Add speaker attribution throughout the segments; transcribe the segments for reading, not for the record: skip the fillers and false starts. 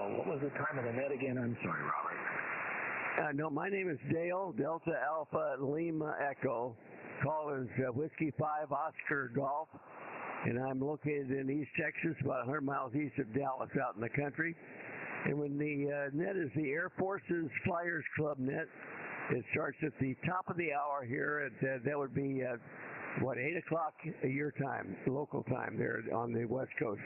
Speaker 1: What was the time of the net again? I'm sorry, Robert.
Speaker 2: No, my name is Dale, Delta Alpha Lima Echo. Call is Whiskey 5 Oscar Golf. And I'm located in East Texas, about 100 miles east of Dallas, out in the country. And when the net is the Air Force's Flyers Club net, it starts at the top of the hour here. That would be, 8 o'clock your time, local time there on the West Coast.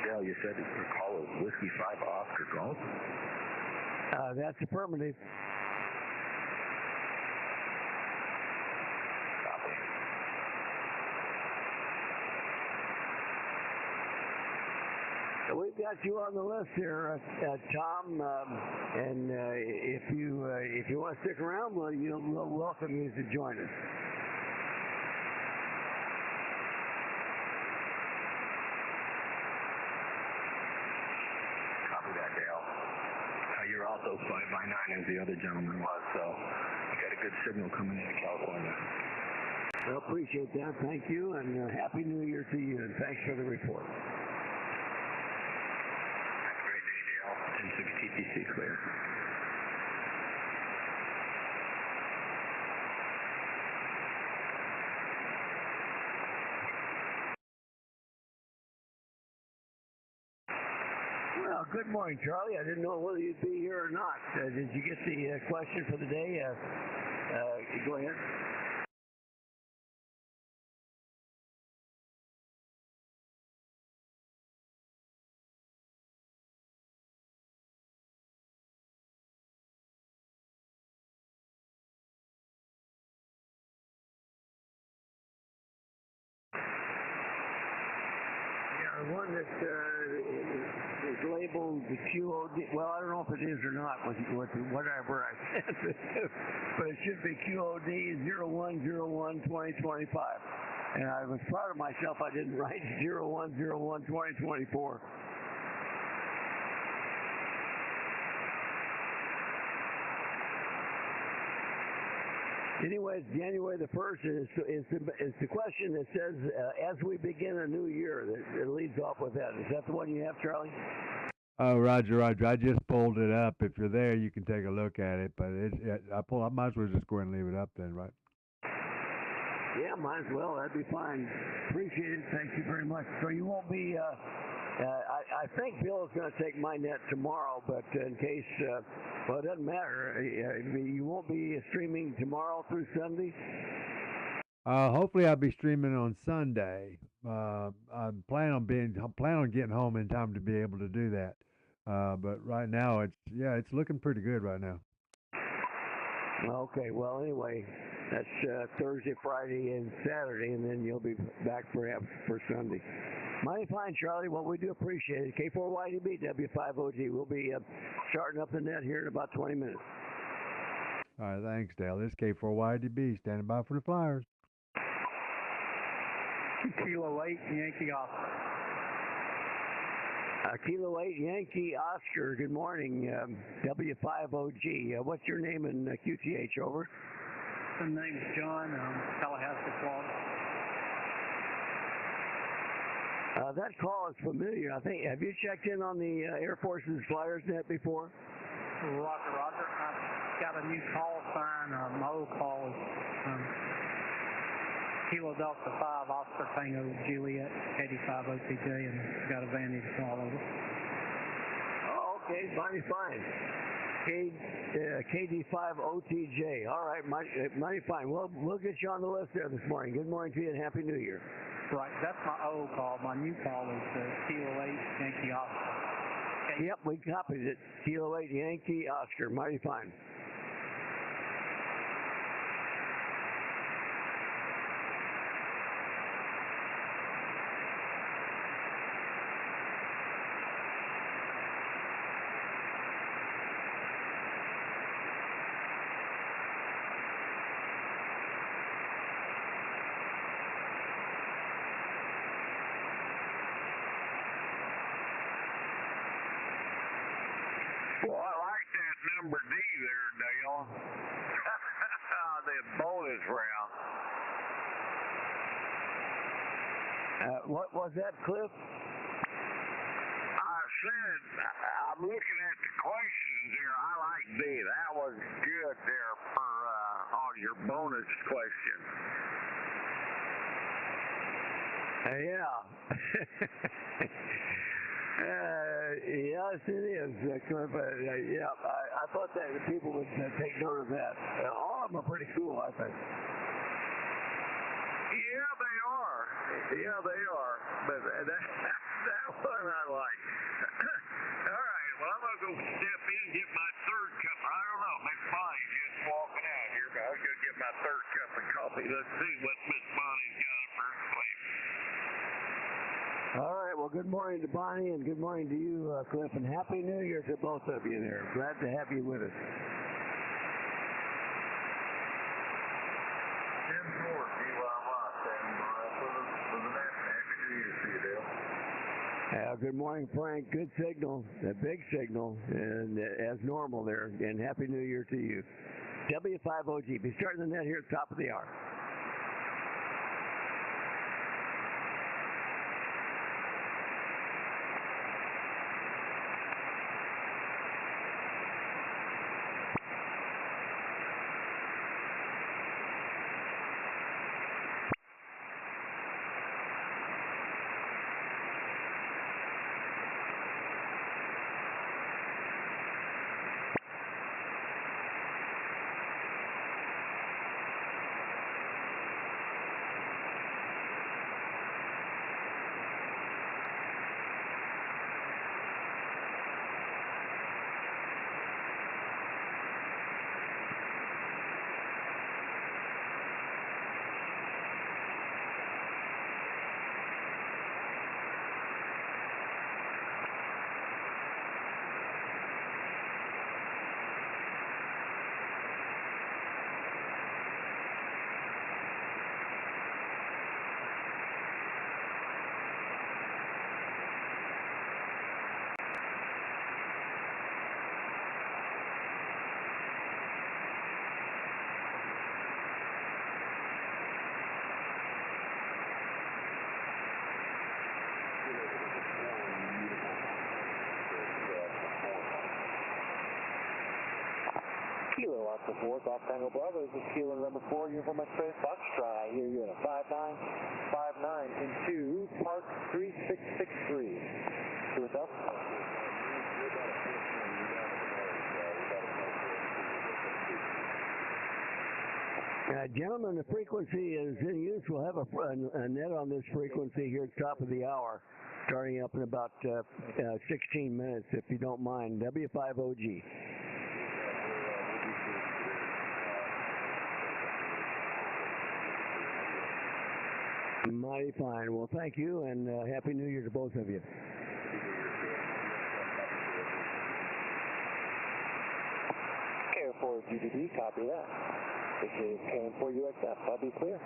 Speaker 1: Dale, you said your call is Whiskey 5 Oscar Golf?
Speaker 2: That's affirmative. We've got you on the list here, Tom, and if you want to stick around, we'll welcome you to join us.
Speaker 1: Copy that, Dale. You're also 5x9 as the other gentleman was, so you got a good signal coming into California.
Speaker 2: Well, appreciate that. Thank you, and Happy New Year to you, and thanks for the report.
Speaker 1: 10-6 TTC clear.
Speaker 2: Well, good morning, Charlie. I didn't know whether you'd be here or not. Did you get the question for the day? Go ahead. The one that is labeled the QOD, well, I don't know if it is or not with whatever I said, but it should be QOD 01/01/2025. And I was proud of myself I didn't write 01/01/2024. Anyways, January the 1st is the question that says, as we begin a new year, that leads off with that. Is that the one you have, Charlie?
Speaker 3: Oh, Roger. I just pulled it up. If you're there, you can take a look at it. But I might as well just go ahead and leave it up then, right?
Speaker 2: Yeah, might as well. That'd be fine. Appreciate it. Thank you very much. So you won't be, I think Bill is going to take my net tomorrow, but in case, well, it doesn't matter. You won't be streaming tomorrow through Sunday?
Speaker 3: Hopefully I'll be streaming on Sunday. I'm planning on getting home in time to be able to do that. But right now it's looking pretty good right now.
Speaker 2: Okay. Well, anyway, that's Thursday, Friday, and Saturday, and then you'll be back perhaps for Sunday. Mighty fine, Charlie. Well, we do appreciate it. K4YDB, W5OG. We'll be starting up the net here in about 20 minutes.
Speaker 3: All right, thanks, Dale. This is K4YDB, standing by for the Flyers.
Speaker 4: Kilo 8, Yankee Oscar.
Speaker 2: Kilo 8, Yankee Oscar. Good morning, W5OG. What's your name in QTH, over?
Speaker 4: My name's John, Tallahassee, Florida.
Speaker 2: That call is familiar. I think. Have you checked in on the Air Force's Flyers net before?
Speaker 4: Roger. I've got a new call sign. My old call is Kilo Delta 5 Oscar Tango Juliet 85 OTJ, and got a Vantage all over.
Speaker 2: Oh, okay. Mighty fine. KD5 OTJ. All right. Mighty fine. Well, we'll get you on the list there this morning. Good morning to you and Happy New Year.
Speaker 4: Right, that's my old call. My new call is Kilo 8 Yankee Oscar. Okay.
Speaker 2: Yep, we copied it. Kilo 8 Yankee Oscar. Mighty fine.
Speaker 5: Well, I like that number D there, Dale. The bonus round.
Speaker 2: What was that, Cliff?
Speaker 5: I said, I'm looking at the questions here. I like D. That was good there for on your bonus question.
Speaker 2: Yeah. Yes, it is, Cliff. Yeah, I thought that people would take note of that. All of them are pretty cool, I think.
Speaker 5: Yeah, they are. Yeah, they are. But that one I like. All right. Well, I'm gonna go step in and get my third cup. I don't know. Miss Bonnie's just walking out here, but I'll go get my third cup of coffee. Let's see what Miss Bonnie's got in first place.
Speaker 2: All right. Well, good morning to Bonnie, and good morning to you, Cliff, and Happy New Year to both of you there. Glad to have you with us.
Speaker 5: 10-4, DYY, standing by for the net. Happy New Year to you, Dale.
Speaker 2: Good morning, Frank. Good signal, a big signal, and as normal there. And Happy New Year to you. W5OG. Be starting the net here at the top of the hour.
Speaker 6: Kilo Oscar 4, Golf Tango Bravo. This is Kilo number 4, uniform express Foxtrot. I hear you at a 5959 into Park 3663. See what's up?
Speaker 2: Gentlemen, the frequency is in use. We'll have a net on this frequency here at the top of the hour, starting up in about 16 minutes, if you don't mind. W5OG. Mighty fine. Well, thank you, and Happy New Year to both of you.
Speaker 6: KO4 GDB, copy that. This is KM4 UXF. I'll be clear.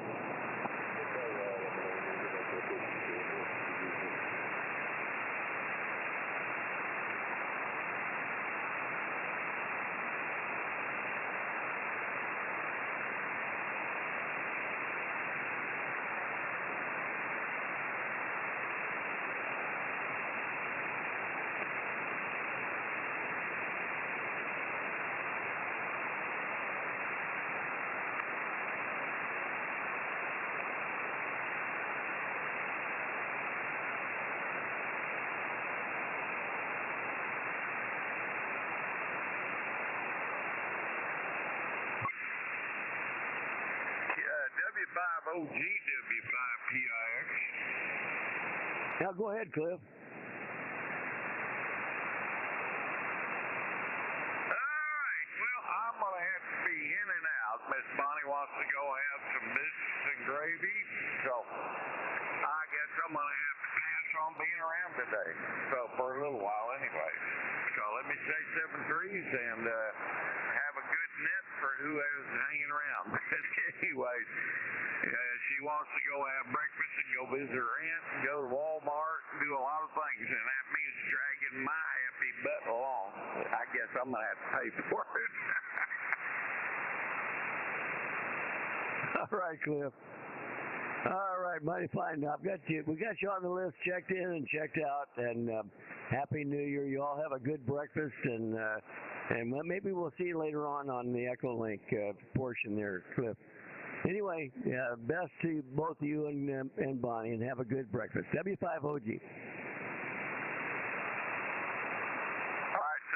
Speaker 5: W5OG, W5PIX.
Speaker 2: Now, go ahead, Cliff.
Speaker 5: Alright, well, I'm going to have to be in and out. Miss Bonnie wants to go have some biscuits and gravy, so I guess I'm going to have to pass on being around today. So, for a little while anyway. So, let me say 7 threes and have a good net for whoever's hanging around. But anyways, she wants to go have breakfast and go visit her aunt and go to Walmart and do a lot of things, and that means dragging my happy butt along. I guess I'm going to have to pay for it.
Speaker 2: All right, Cliff. All right, mighty fine. Now, I've got you. We got you on the list, checked in and checked out, and Happy New Year. You all have a good breakfast, and maybe we'll see you later on the Echolink portion there, Cliff. Anyway, best to both you and Bonnie, and have a good breakfast. W5OG.
Speaker 5: All right, 7-3.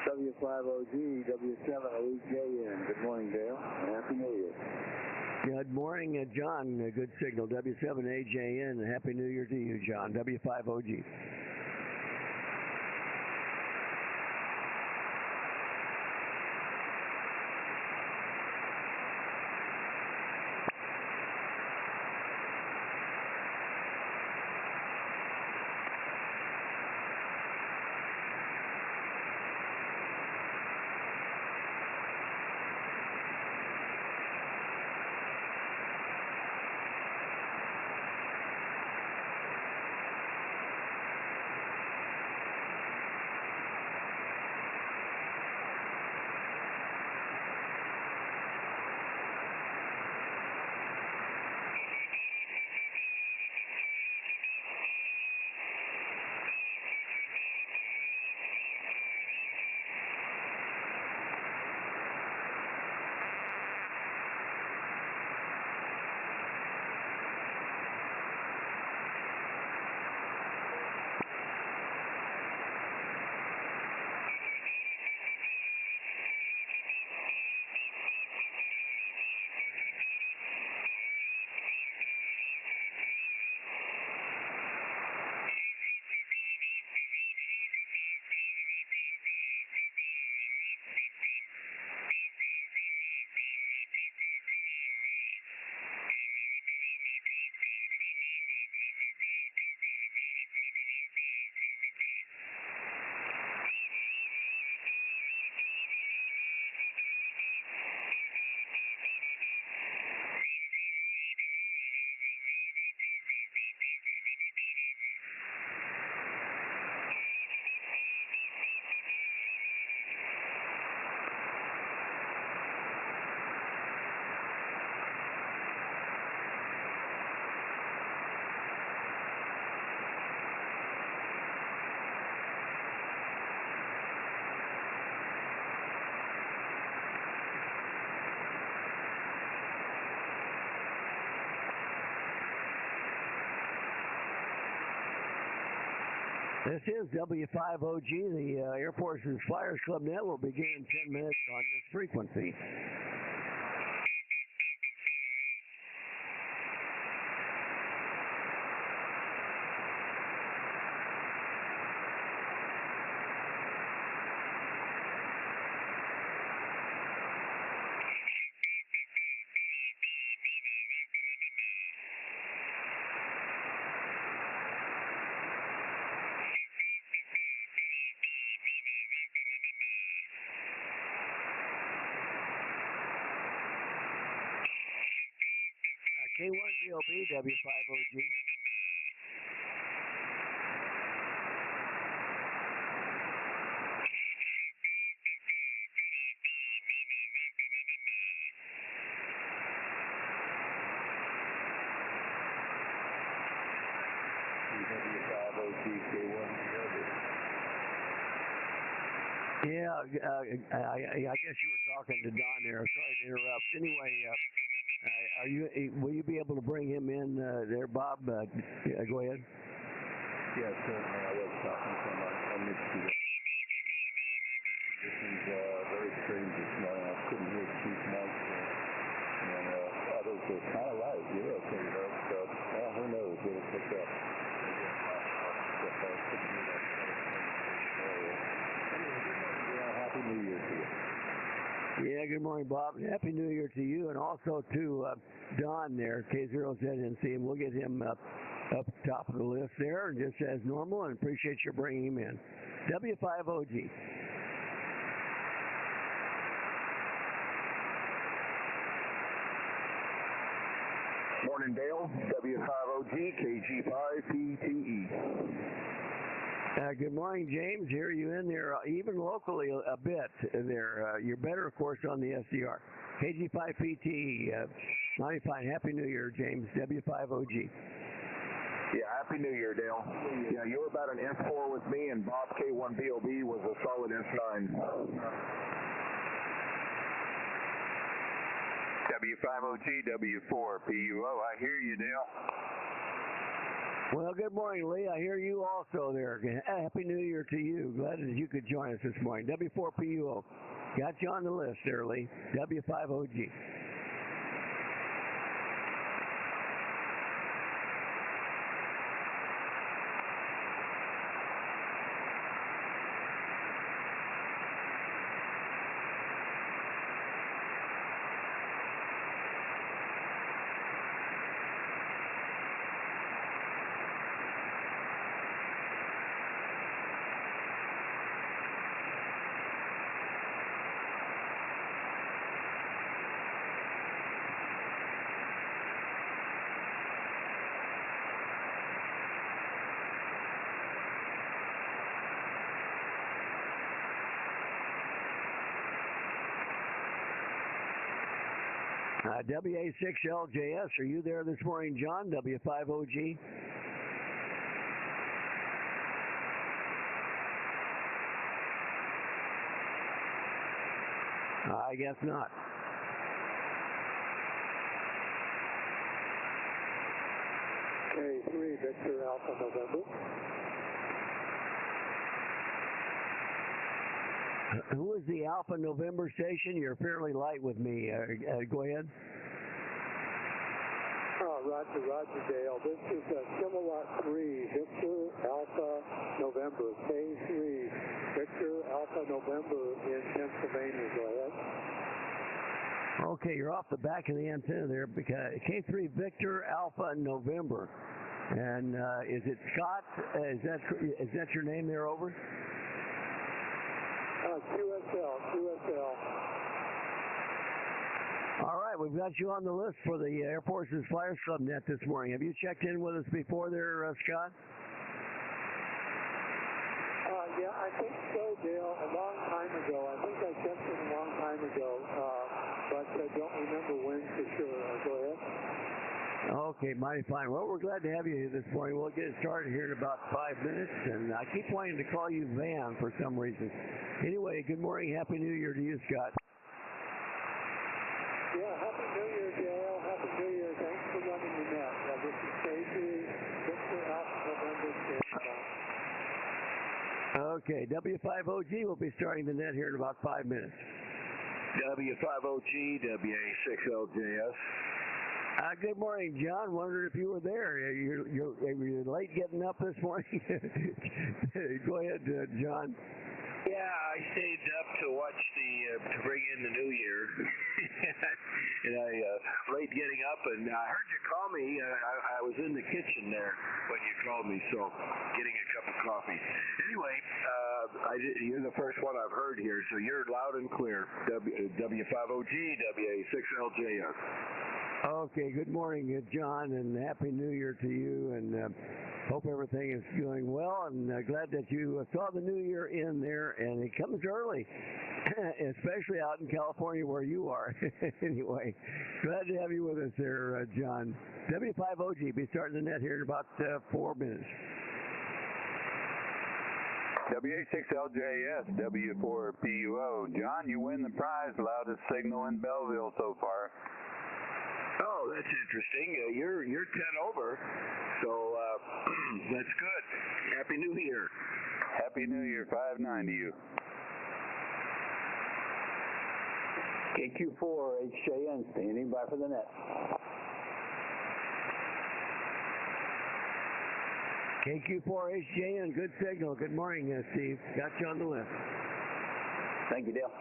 Speaker 6: W5OG, W7AJN. Good morning, Dale. Happy New Year.
Speaker 2: Good morning, John. Good signal. W7AJN. Happy New Year to you, John. W5OG. This is W5OG. The Air Force's Flyers Club Net will begin in 10 minutes on this frequency. K1VOB, W5OG. Yeah, I guess you were talking to Don there. Sorry to interrupt. Anyway, will you be able to bring him in there, Bob? Go ahead.
Speaker 1: Yes, certainly. I was talking to him. I missed you. This is very strange
Speaker 6: Happy New Year to you.
Speaker 2: Yeah, good morning, Bob. Happy New Year to you and also to Don there, K0ZNC, and we'll get him up top of the list there, just as normal, and appreciate you bringing him in. W5OG.
Speaker 1: Morning, Dale. W5OG, KG5PTE.
Speaker 2: Good morning, James. Hear you in there, even locally a bit there. You're better, of course, on the SDR. KG5PT, mighty fine. Happy New Year, James. W5OG.
Speaker 1: Yeah, Happy New Year, Dale. Yeah, you were about an S4 with me, and Bob K1BOB was a solid S9.
Speaker 5: W5OG, W4PUO. I hear you, Dale.
Speaker 2: Well, good morning, Lee. I hear you also there. Happy New Year to you. Glad that you could join us this morning. W4PUO. Got you on the list there, Lee. W5OG. WA6LJS, are you there this morning, John? W5OG? I guess not.
Speaker 6: K3, Victor Alpha November.
Speaker 2: Who is the Alpha November station? You're fairly light with me. Go ahead.
Speaker 6: Roger, Dale. This is Kilowatt 3, Victor Alpha November. K3, Victor Alpha November in Pennsylvania. Go ahead.
Speaker 2: Okay, you're off the back of the antenna there because K3 Victor Alpha November. And is it Scott? Is that your name there, over? QSL. All right, we've got you on the list for the Air Force's Flyers Club Net this morning. Have you checked in with us before there, Scott?
Speaker 6: Yeah, I think so, Dale. A long time ago. I think I checked in a long time ago, but I don't remember when for sure. Go ahead.
Speaker 2: Okay, mighty fine. Well, we're glad to have you here this morning. We'll get started here in about 5 minutes, and I keep wanting to call you Van for some reason. Anyway, good morning. Happy New Year to you, Scott.
Speaker 6: Yeah, Happy New Year, Dale. Happy New Year. Thanks for running the net. This is Casey, Victor Alpha November.
Speaker 2: Okay, W5OG will be starting the net here in about 5 minutes.
Speaker 1: W5OG, WA6LJS.
Speaker 2: Good morning, John. Wondered if you were there. You're late getting up this morning. Go ahead, John.
Speaker 1: Yeah, I stayed up to watch to bring in the new year. And I late getting up, and I heard you call me. I was in the kitchen there when you called me, so getting a cup of coffee. Anyway, you're the first one I've heard here, so you're loud and clear. W5OG, WA6LJS.
Speaker 2: Okay, good morning, John, and Happy New Year to you, and hope everything is going well, and glad that you saw the new year in there, and it comes early, especially out in California where you are. Anyway, glad to have you with us there, John. W5OG, be starting the net here in about 4 minutes.
Speaker 5: WA6LJS, W4PUO. John, you win the prize, loudest signal in Belleville so far.
Speaker 1: Oh, that's interesting. You're 10 over, so that's good. Happy New Year.
Speaker 5: Happy New Year, 5-9 to you.
Speaker 6: KQ4 HJN standing by for the net.
Speaker 2: KQ4 HJN, good signal. Good morning, Steve. Got you on the list.
Speaker 6: Thank you, Dale.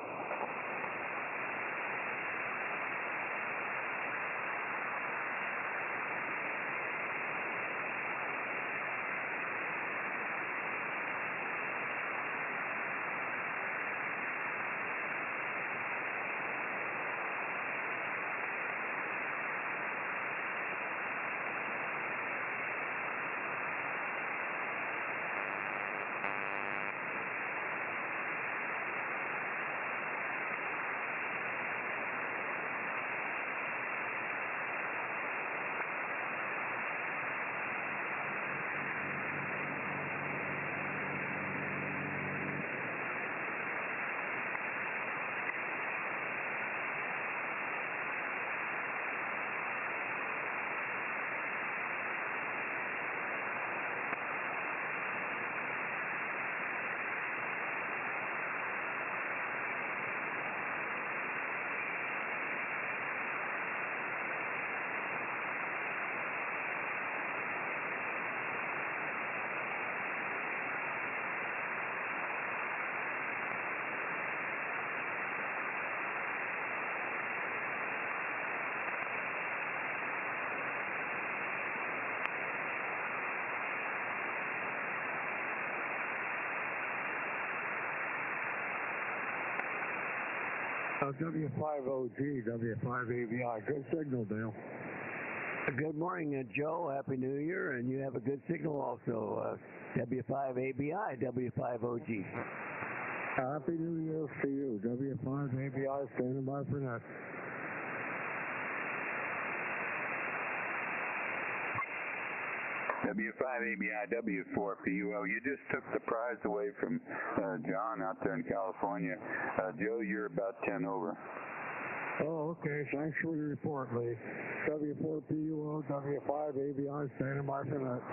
Speaker 2: W5OG, W5ABI. Good signal, Dale. Good morning, Joe. Happy New Year, and you have a good signal also. W5ABI, W5OG. Happy New Year to you. W5ABI, standing by for next.
Speaker 7: W5ABI, W4PUO. You just took the prize away from John out there in California. Joe, you're about 10 over.
Speaker 2: Oh, okay. Thanks for the report, Lee. W4PUO, W5ABI, standing by for next.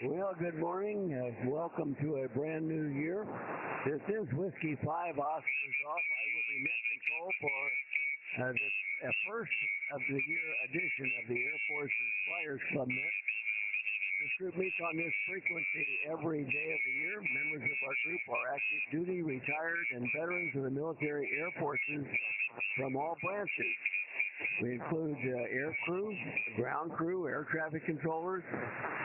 Speaker 2: Well, good morning. Welcome to a brand new year. This is Whiskey 5 Oscar Golf. I will be net control for this first of the year edition of the Air Force's Flyers Club Net. This group meets on this frequency every day of the year. Members of our group are active duty, retired, and veterans of the military air forces from all branches. We include air crew, ground crew, air traffic controllers,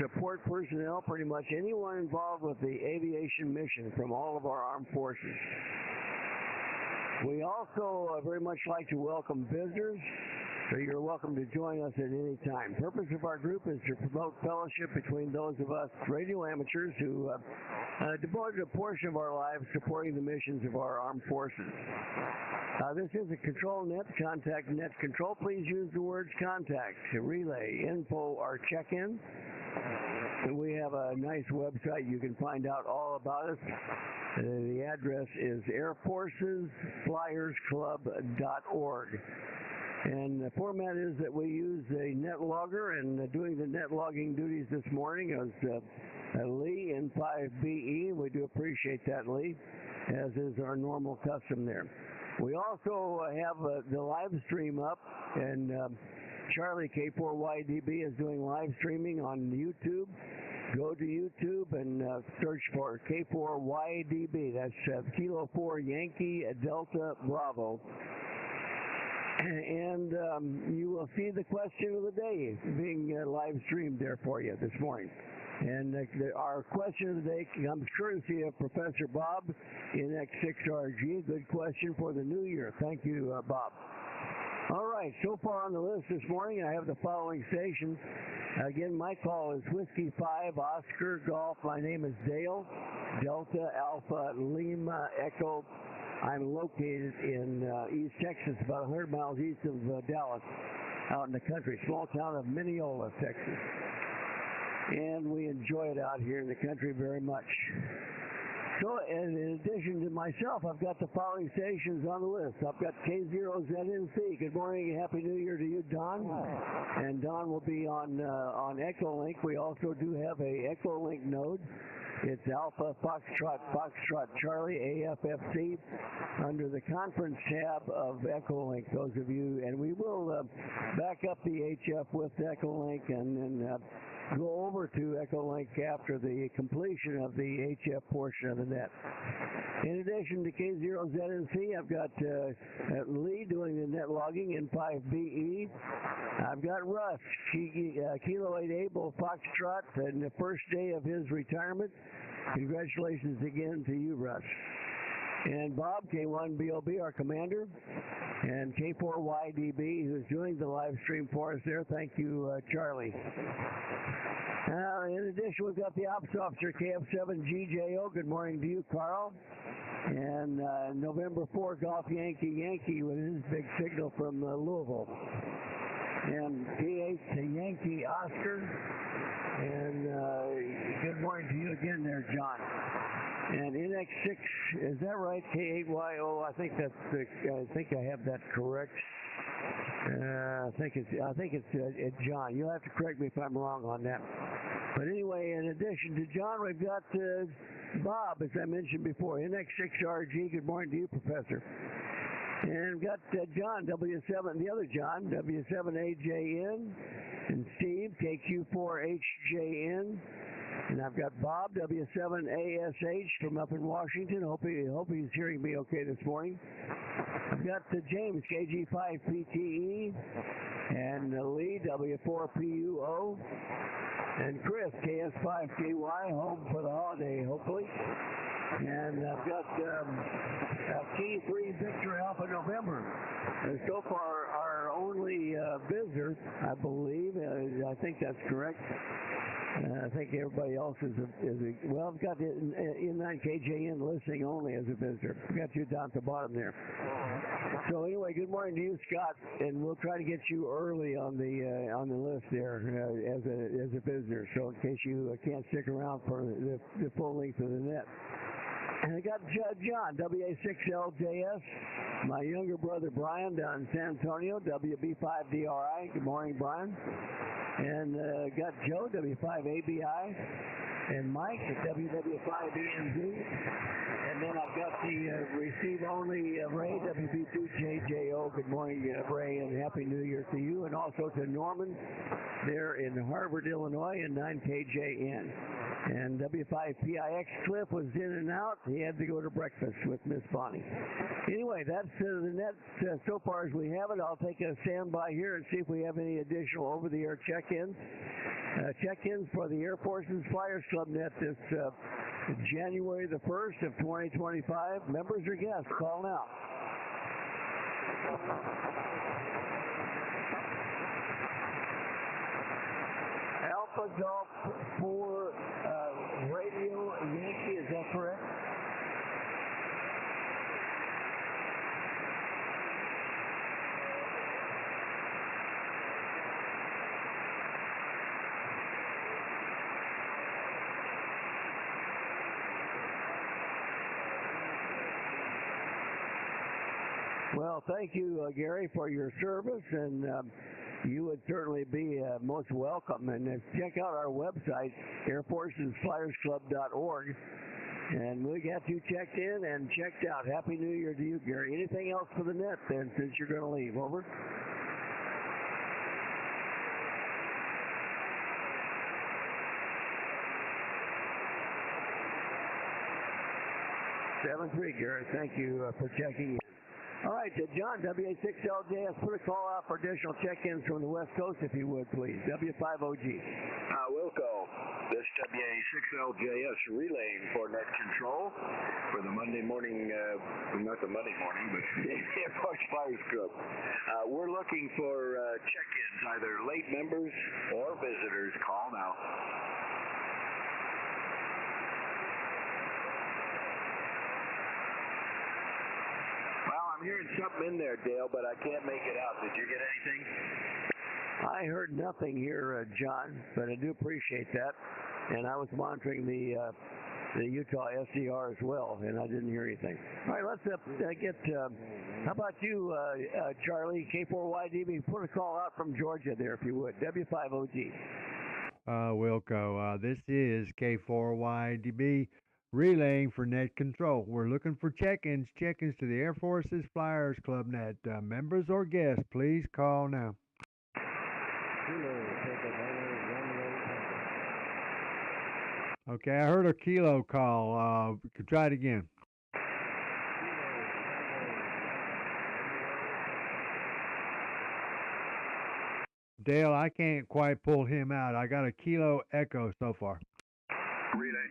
Speaker 2: support personnel, pretty much anyone involved with the aviation mission from all of our armed forces. We also very much like to welcome visitors, so you're welcome to join us at any time. The purpose of our group is to promote fellowship between those of us radio amateurs who devoted a portion of our lives supporting the missions of our armed forces. This is a control net, contact net control. Please use the words contact, relay, info, or check-in. We have a nice website. You can find out all about us. The address is airforcesflyersclub.org. And the format is that we use a net logger, and doing the net logging duties this morning was Lee in 5BE. We do appreciate that, Lee. as is our normal custom there. We also have the live stream up, and Charlie K4YDB is doing live streaming on YouTube. Go to YouTube and search for K4YDB. That's Kilo 4 Yankee Delta Bravo. And you will see the question of the day being live streamed there for you this morning. And our question of the day comes courtesy of Professor Bob in X6RG. Good question for the new year. Thank you, Bob. All right, so far on the list this morning, I have the following stations. Again, my call is Whiskey 5, Oscar Golf. My name is Dale, Delta Alpha Lima Echo. I'm located in East Texas, about 100 miles east of Dallas, out in the country, small town of Mineola, Texas. And we enjoy it out here in the country very much. So, in addition to myself, I've got the following stations on the list. I've got K0ZNC. Good morning and Happy New Year to you, Don. And Don will be on Echolink. We also do have a Echolink node. It's Alpha Foxtrot Charlie AFFC under the conference tab of Echolink. Those of you, and we will back up the HF with Echolink and then go over to Echolink after the completion of the HF portion of the net. In addition to K0ZNC, I've got Lee doing the net logging in 5BE. I've got Russ, Kilo 8 Able Foxtrot, and the first day of his retirement. Congratulations again to you, Russ. And Bob, K1BOB, our commander, and K4YDB, who's doing the live stream for us there. Thank you, Charlie. In addition, we've got the Ops Officer, KF7GJO. Good morning to you, Carl. And November 4, Golf Yankee with his big signal from Louisville. And P8 to Yankee Oscar. And good morning to you again there, John. And NX6, is that right? K8YO. I think I have that correct. I think it's John. You'll have to correct me if I'm wrong on that. But anyway, in addition to John, we've got Bob, as I mentioned before, NX6RG. Good morning to you, Professor. And we've got John, W7, the other John, W7AJN, and Steve, KQ4HJN. And I've got Bob, W7ASH from up in Washington. Hope he's hearing me okay this morning. I've got James, KG5PTE, and Lee, W4PUO, and Chris, KS5KY, home for the holiday, hopefully. And I've got T3 Victor Alpha November. And so far, our only visitor, I believe. I think that's correct. I think everybody else is well, I've got the N9KJN listening only as a visitor. I've got you down at the bottom there. So anyway, good morning to you, Scott, and we'll try to get you early on the list there as a visitor. So in case you can't stick around for the full length of the net. And I got John, WA6LJS, my younger brother Brian down in San Antonio, WB5DRI. Good morning, Brian. And got Joe, W5ABI, and Mike at WW5ENZ. And then I've got the receive-only Ray, WB2JJO. Good morning, Ray, and Happy New Year to you, and also to Norman there in Harvard, Illinois, and 9KJN. And W5PIX Cliff was in and out. He had to go to breakfast with Miss Bonnie. Anyway, that's the net so far as we have it. I'll take a standby here and see if we have any additional over-the-air check-ins. Check-ins for the Air Force's Flyers Club net this January the 1st of 2025. Members or guests, call now. Alpha Golf 4 Radio Yankee, is that correct? Well, thank you, Gary, for your service, and you would certainly be most welcome. And check out our website, airforcesflyersclub.org. And we got you checked in and checked out. Happy New Year to you, Gary. Anything else for the net then, since you're going to leave? Over. 7-3, Gary. Thank you for checking in. All right, John, WA6LJS, put a call out for additional check-ins from the West Coast, if you would, please. W5OG.
Speaker 1: Wilco, this WA6LJS relaying for net control for the Monday morning, not the Monday morning, but Air Force Flyers Club. We're looking for check-ins, either late members or visitors. Call now. I'm hearing something in there, Dale, but I can't make it out. Did you get anything?
Speaker 2: I heard nothing here, John, but I do appreciate that. And I was monitoring the Utah SDR as well, and I didn't hear anything. All right, let's get, how about you, Charlie, K4YDB? Put a call out from Georgia there, if you would. W5OG.
Speaker 3: Wilco, this is K4YDB. Relaying for net control. We're looking for check-ins to the Air Force's Flyers Club net. Members or guests, please call now. Okay, I heard a kilo call. Try it again. Dale, I can't quite pull him out. I got a kilo echo so far.
Speaker 7: Relay.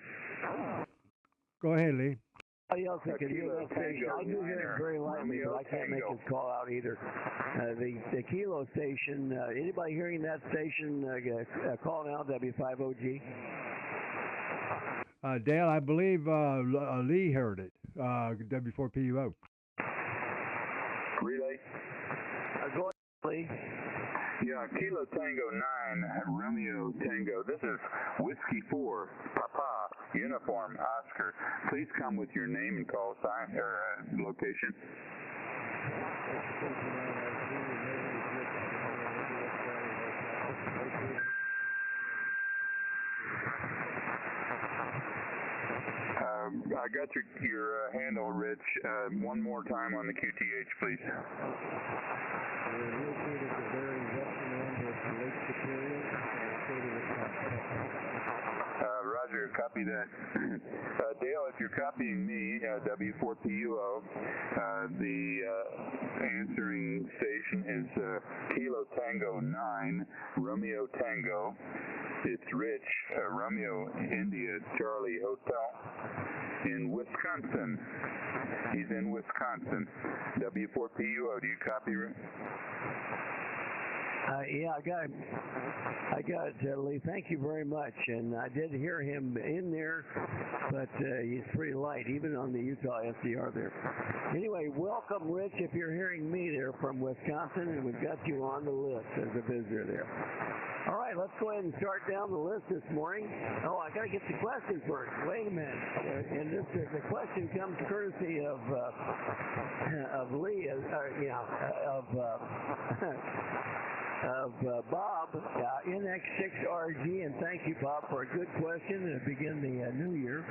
Speaker 3: Go ahead, Lee.
Speaker 2: I do hear it very lightly, but I can't make his call out either. The Kilo station, anybody hearing that station, call now, W5OG.
Speaker 3: Dale, I believe Lee heard it, W4PUO.
Speaker 7: Relay.
Speaker 2: Go ahead, Lee.
Speaker 7: Yeah, Kilo Tango 9, Romeo Tango. This is Whiskey 4, Papa, Uniform, Oscar. Please come with your name and call sign or location. I got your handle, Rich. One more time on the QTH, please. Roger, copy that. Dale, if you're copying me, W4PUO, the answering station is Kilo Tango 9, Romeo Tango. It's Rich, Romeo India Charlie Hotel in Wisconsin. He's in Wisconsin. W4PUO, do you copy?
Speaker 2: Yeah, I got it, Lee. Thank you very much. And I did hear him in there, but he's pretty light, even on the Utah SDR there. Anyway, welcome, Rich, if you're hearing me there from Wisconsin, and we've got you on the list as a visitor there. All right, let's go ahead and start down the list this morning. Oh, I got to get the question first. Wait a minute. And the question comes courtesy of Lee, of Bob, NX6RG, and thank you, Bob, for a good question to begin the new year.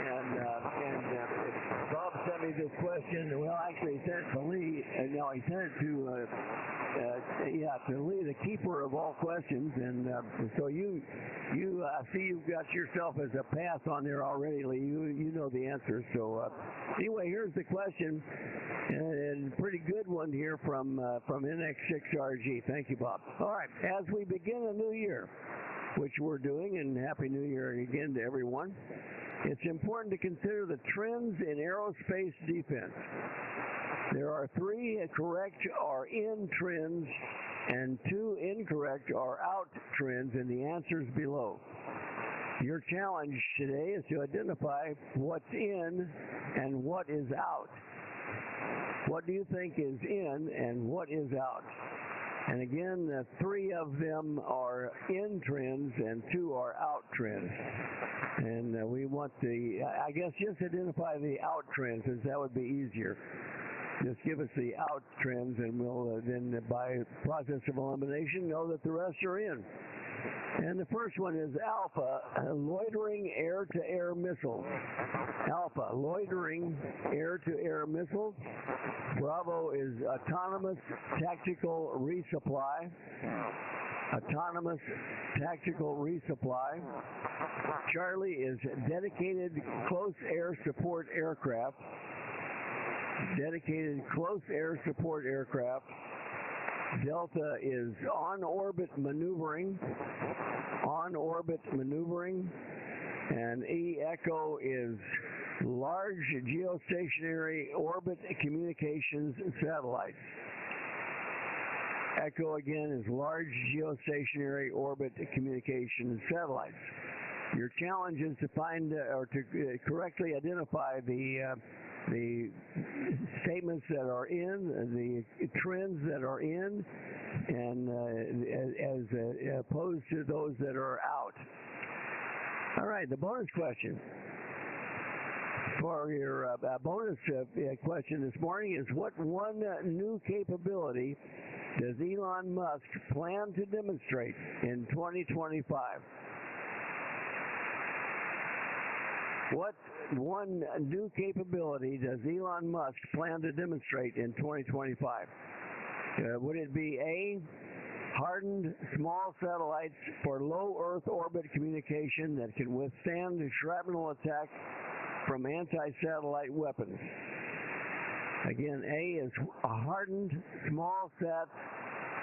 Speaker 2: And Bob sent me this question. Well, actually, he sent it to Lee, and now he sent it to Lee, the keeper of all questions. And so you I see you've got yourself as a pass on there already, Lee. You know the answer. So anyway, here's the question, and a pretty good one here from NX6RG. Thank you, Bob. All right, as we begin a new year, which we're doing, and Happy New Year again to everyone, it's important to consider the trends in aerospace defense. There are 3 correct or in trends and 2 incorrect or out trends, and the answers below. Your challenge today is to identify what's in and what is out. What do you think is in and what is out? And again, 3 of them are in trends and 2 are out trends. And we want I guess just identify the out trends, as that would be easier. Just give us the out trends, and we'll then, by process of elimination, know that the rest are in. And the first one is Alpha, loitering air-to-air missiles. Alpha, loitering air-to-air missiles. Bravo is autonomous tactical resupply. Autonomous tactical resupply. Charlie is dedicated close air support aircraft. Dedicated close air support aircraft. Delta is on-orbit maneuvering. On-orbit maneuvering. And E Echo is large geostationary orbit communications satellites. Echo again is large geostationary orbit communications satellites. Your challenge is to find or to correctly identify the statements that are in, the trends that are in, and as opposed to those that are out. All right, the bonus question for your bonus question this morning is, what one new capability does Elon Musk plan to demonstrate in 2025? What one new capability does Elon Musk plan to demonstrate in 2025? Would it be A, hardened small satellites for low Earth orbit communication that can withstand the shrapnel attack from anti-satellite weapons? Again, A is hardened small sats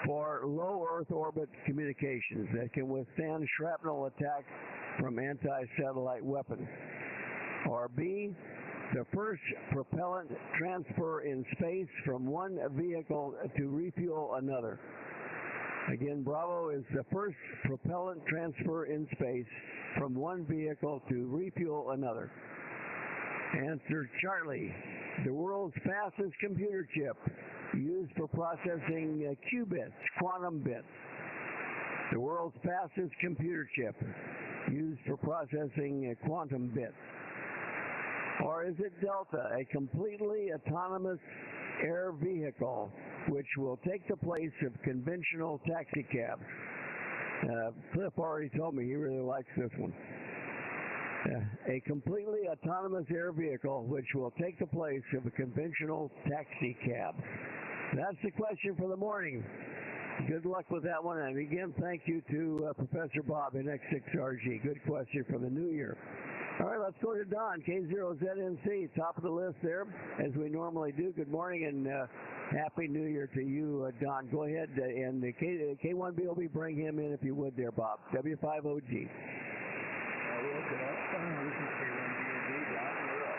Speaker 2: for low Earth orbit communications that can withstand shrapnel attack from anti-satellite weapons. Or B, the first propellant transfer in space from one vehicle to refuel another. Again, Bravo is the first propellant transfer in space from one vehicle to refuel another. Answer Charlie, the world's fastest computer chip used for processing qubits, quantum bits. The world's fastest computer chip used for processing quantum bits. Or is it Delta, a completely autonomous air vehicle which will take the place of conventional taxi cabs? Cliff already told me he really likes this one. A completely autonomous air vehicle which will take the place of a conventional taxi cab. That's the question for the morning. Good luck with that one. And again, thank you to Professor Bob in X6RG. Good question for the new year. All right, let's go to Don, K0ZNC, top of the list there, as we normally do. Good morning and Happy New Year to you, Don. Go ahead and the K1BOB, bring him in if you would there, Bob. W5OG.
Speaker 1: This is K1BOB, Don. You're up.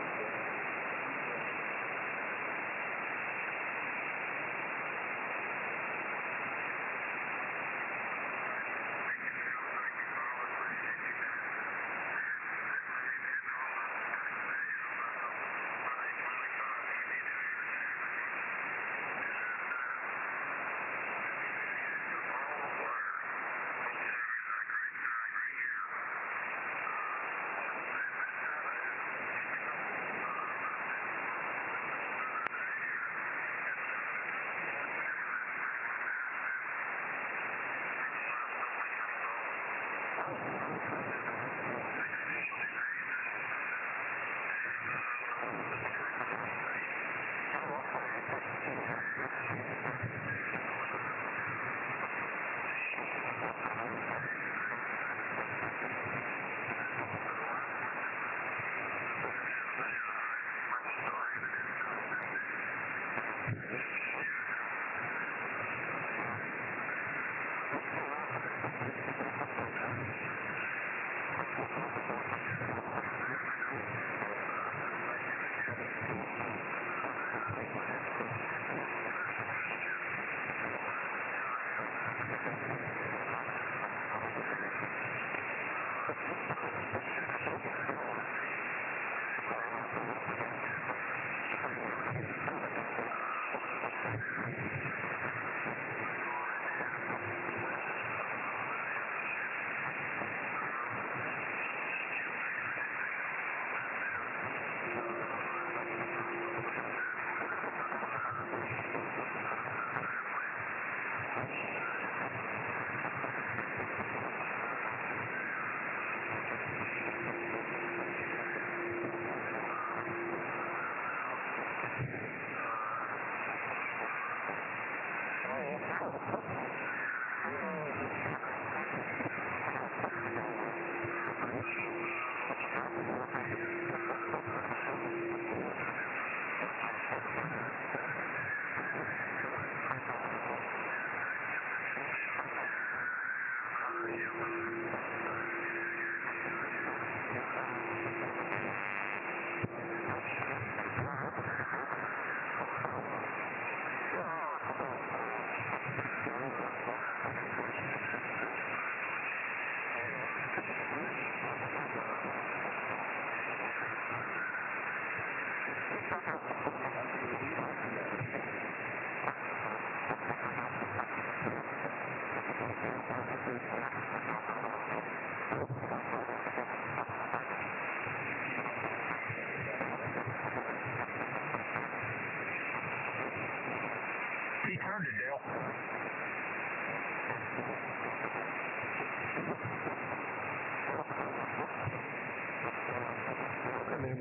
Speaker 5: He turned it, Dale.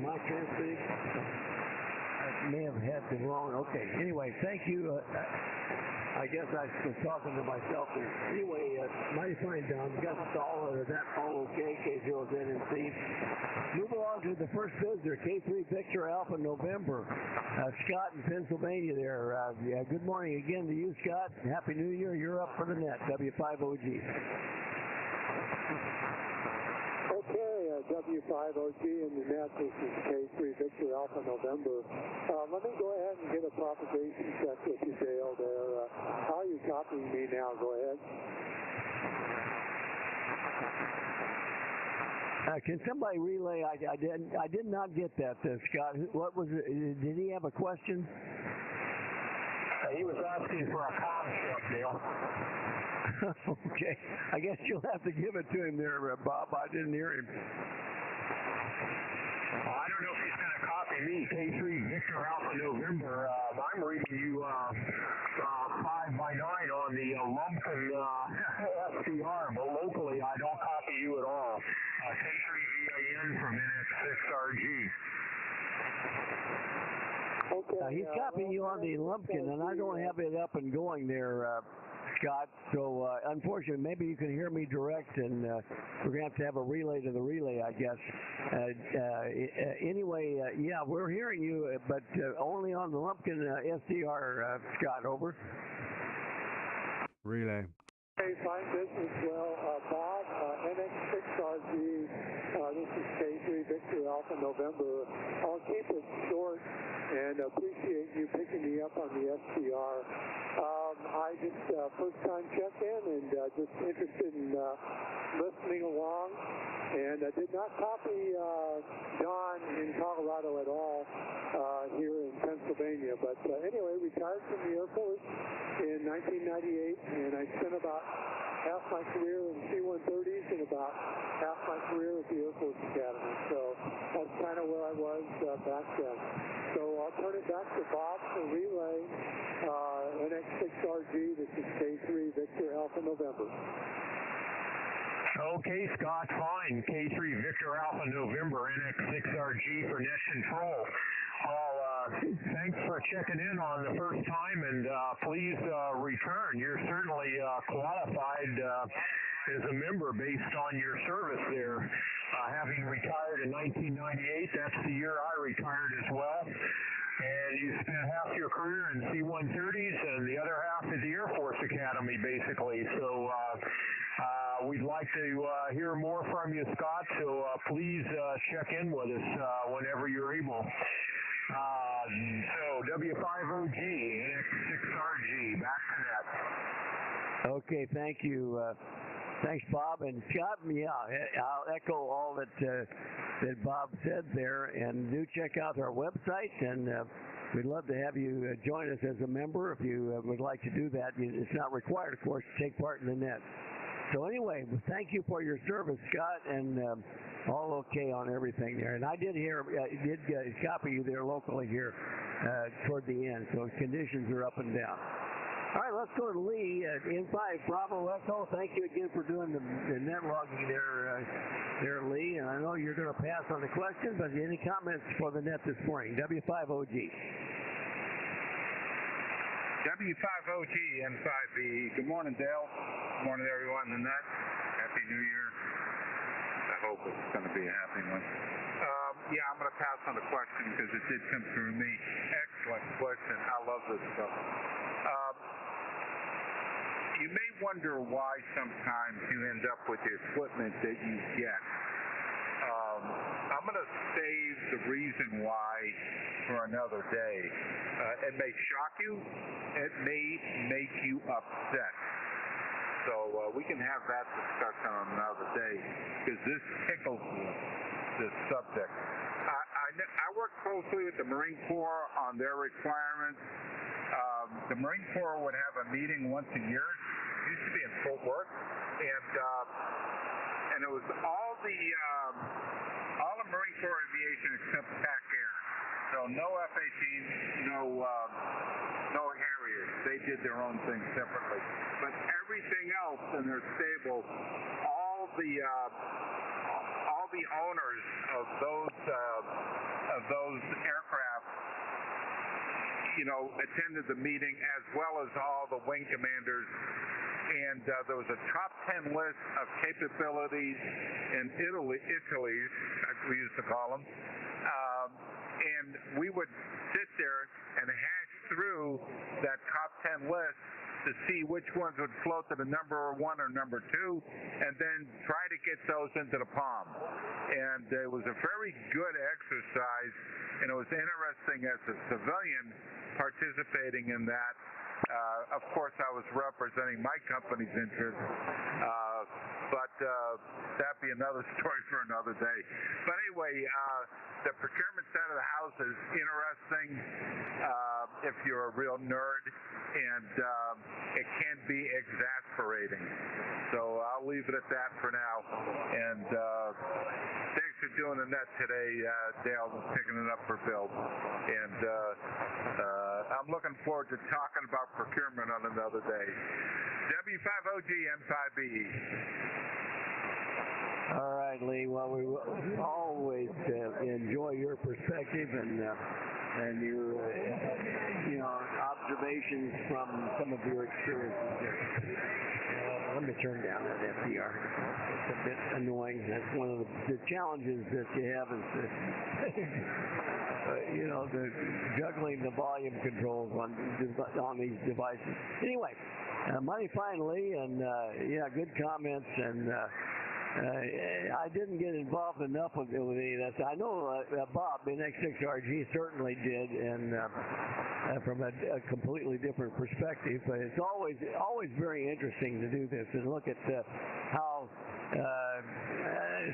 Speaker 2: My transmitting. I may have had the wrong. Okay. Anyway, thank you. I guess I was talking to myself there. Anyway, mighty fine, Don. Got it all. That all okay. K0ZNC. Move along to the first visitor. K3 Victor Alpha November. Scott in Pennsylvania there. Yeah, good morning again to you, Scott. Happy New Year. You're up for the net. W5OG.
Speaker 6: W5OG in the net. This is K3 Victor Alpha November. Let me go ahead and get a propagation check with you, Dale, there. How are you copying me now? Go ahead.
Speaker 2: Can somebody relay? I did not get that, Scott. What was it? Did he have a question?
Speaker 5: He was asking for a comm check, Dale.
Speaker 2: Okay. I guess you'll have to give it to him there, Bob. I didn't hear him.
Speaker 5: I don't know if he's going to copy me. K3 Victor Alpha November. I'm reading you 5x9 on the Lumpkin SCR, but locally I don't copy you at all. K3 VAN from NX6RG.
Speaker 6: Okay.
Speaker 2: He's copying you on the Lumpkin, and I don't have it up and going there, Scott. So unfortunately, maybe you can hear me direct, and we're going to have a relay to the relay, I guess. Anyway, yeah, we're hearing you, but only on the Lumpkin SDR, Scott. Over.
Speaker 3: Relay.
Speaker 6: Hey, fine business. Well, Bob, NX6RG, this is K3 Victor Alpha November. I'll keep it short and appreciate you picking me up on the SCR. I just first time check in and just interested in listening along, and I did not copy Don in Colorado at all here in Pennsylvania, but anyway, retired from the Air Force in 1998, and I spent about half my career in C-130s and about half my career at the Air Force Academy, so that's kind of where I was back then. So I'll turn it back to Bob for relay. NX6RG, this is K3 Victor Alpha November.
Speaker 5: Okay, Scott, fine. K3 Victor Alpha November, NX6RG for net control. Thanks for checking in on the first time, and please return. You're certainly qualified as a member based on your service there. Having retired in 1998, that's the year I retired as well. And you spent half your career in C-130s and the other half at the Air Force Academy, basically. So we'd like to hear more from you, Scott, so please check in with us whenever you're able. So W5OG, NX6RG, back to net.
Speaker 2: Okay, thank you. Thanks, Bob. And Scott, yeah, I'll echo all that Bob said there. And do check out our website, and we'd love to have you join us as a member if you would like to do that. It's not required, of course, to take part in the net. So anyway, thank you for your service, Scott, and all okay on everything there. And I did copy you there locally here toward the end, so conditions are up and down. All right, let's go to Lee at N5 Bravo Echo. Thank you again for doing the net logging there, Lee. And I know you're going to pass on the question, but any comments for the net this morning? W5OG.
Speaker 5: W5OG N5B. Good morning, Dale. Good morning, everyone in the net. Happy New Year. I hope it's going to be a happy one. Yeah, I'm going to pass on the question because it did come through me. Excellent question. I love this stuff. You may wonder why sometimes you end up with the equipment that you get. I'm going to save the reason why for another day. It may shock you. It may make you upset. So we can have that discussion on another day because this tickles this subject. I work closely with the Marine Corps on their requirements. The Marine Corps would have a meeting once a year. It used to be in Fort Worth, and it was all the Marine Corps aviation except TAC Air. So no F-18s, no Harriers. They did their own thing separately. But everything else in their stable, all the owners of those aircraft, attended the meeting as well as all the wing commanders. And there was a top 10 list of capabilities in Italy's, we used to call them. And we would sit there and hash through that top 10 list to see which ones would float to the number 1 or number 2, and then try to get those into the palm. And it was a very good exercise, and it was interesting as a civilian participating in that. Of course, I was representing my company's interests, but that'd be another story for another day. But anyway, the procurement side of the house is interesting if you're a real nerd, and it can be exasperating. So I'll leave it at that for now. And thanks for doing the net today, Dale, and picking it up for Bill. And I'm looking forward to talking about procurement on another day. W5OG M5BE.
Speaker 2: All right, Lee. Well, we always enjoy your perspective and your observations from some of your experiences. Let me turn down that FDR. It's a bit annoying. That's one of the challenges that you have is the juggling the volume controls on these devices. Anyway, mighty fine, Lee, and good comments. And I didn't get involved enough with any of that. I know Bob in X6RG certainly did, and from a completely different perspective. But it's always very interesting to do this and look at how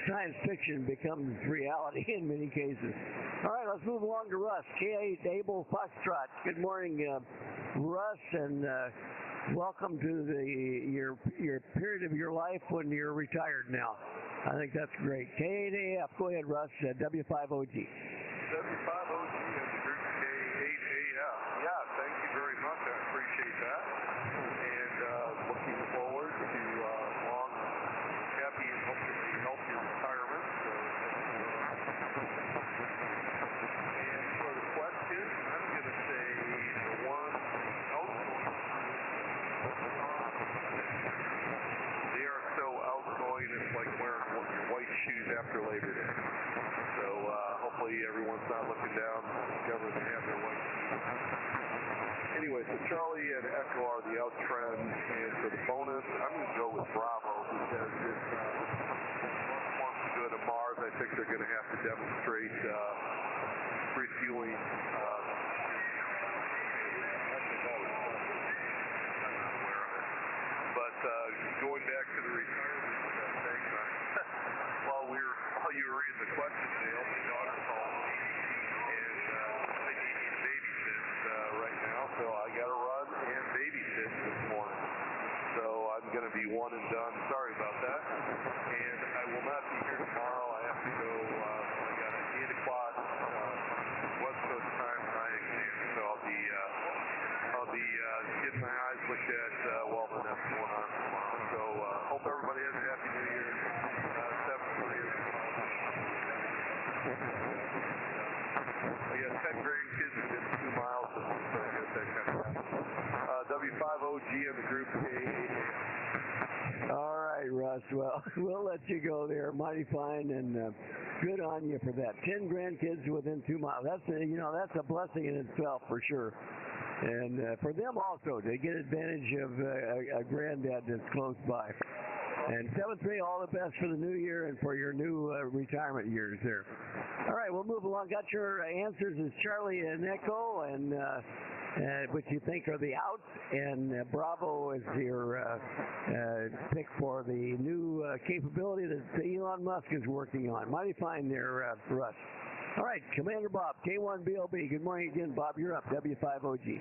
Speaker 2: science fiction becomes reality in many cases. All right, let's move along to Russ. K8 Able Foxtrot. Good morning, Russ, and welcome to your period of your life when you're retired now. I think that's great. K8AF. Go ahead, Russ. W5OG.
Speaker 8: W5OG and the group K8AF. Yeah, thank you very much. I appreciate that. And looking forward to long, happy, and hopefully healthy retirement. And for the question, I'm going to say the one outgoing. They are so outgoing, it's like wearing your white shoes after Labor Day. So hopefully everyone's not looking down, discovering they have their white shoes. Anyway, so Charlie and Echo are the out trend, and for the bonus, I'm going to go with Bravo because it's wants to go to Mars. I think they're going to have to demonstrate refueling. Going back to the retirement thing, while you were reading the question, Dale, my daughter called me, and I need to babysit right now, so I got to run and babysit this morning. So I'm going to be one and done. Sorry about that. And I will not be here tomorrow. I have to go. I got an 8 o'clock West Coast time eye exam, so I'll be getting my eyes looked at while the net's going on tomorrow. So hope everybody has a happy New Year. 7 I got 10 grandkids who did 2 miles, so I guess that kind of happens.
Speaker 2: Well, we'll let you go there. Mighty fine, and good on you for that. 10 grandkids within 2 miles. That's a blessing in itself for sure. And for them also to get advantage of a granddad that's close by. And 7th grade, all the best for the new year and for your new retirement years there. All right, we'll move along. Got your answers as Charlie and Echo, and which you think are the outs, and Bravo is your pick for the new capability that Elon Musk is working on. Mighty fine there, Russ. All right, Commander Bob, K1BOB. Good morning again, Bob. You're up, W5OG.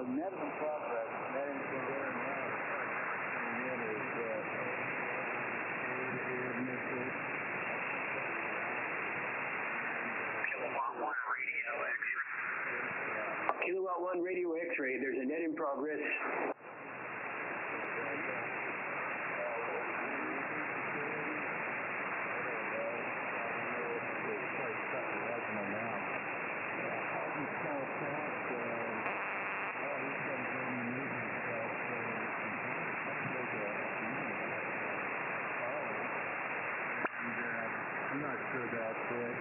Speaker 6: Net in progress. Net in progress. Kilowatt 1 radio X-ray. There's a net in progress. I'm not sure that's it.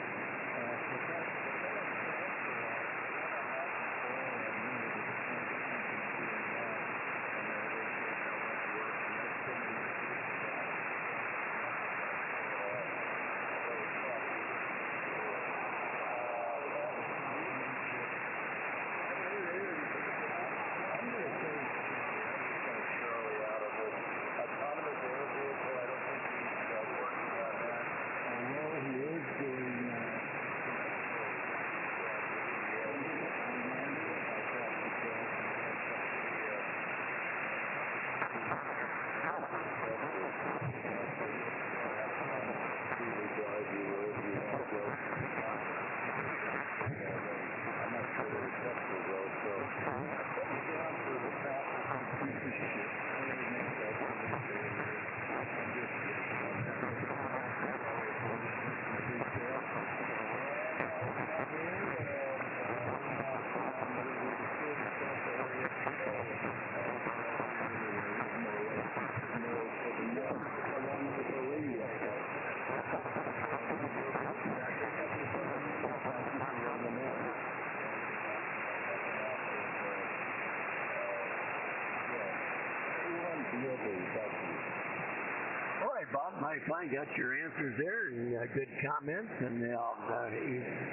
Speaker 6: All right, Bob, mighty fine. Got your answers there and good comments, and I'll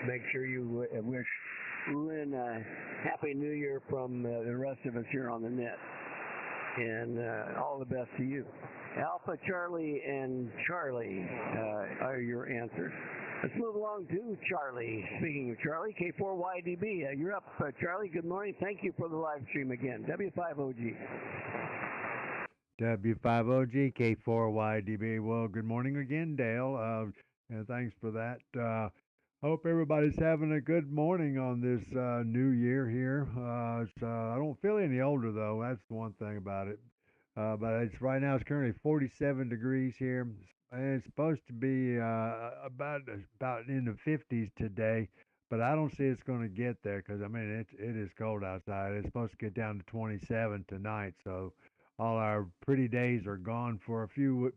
Speaker 6: make sure you wish Lynn a happy new year from the rest of us here on the net. And all the best to you. Alpha, Charlie, and Charlie are your answers. Let's move along to Charlie. Speaking of Charlie, K4YDB. You're up, Charlie. Good morning. Thank you for the live stream again. W5OG.
Speaker 3: W5OG, K4YDB. Well, good morning again, Dale. And thanks for that. Hope everybody's having a good morning on this new year here. I don't feel any older, though. That's the one thing about it. But it's right now it's currently 47 degrees here. And it's supposed to be about in the 50s today. But I don't see it's going to get there because, I mean, it is cold outside. It's supposed to get down to 27 tonight. So all our pretty days are gone for a few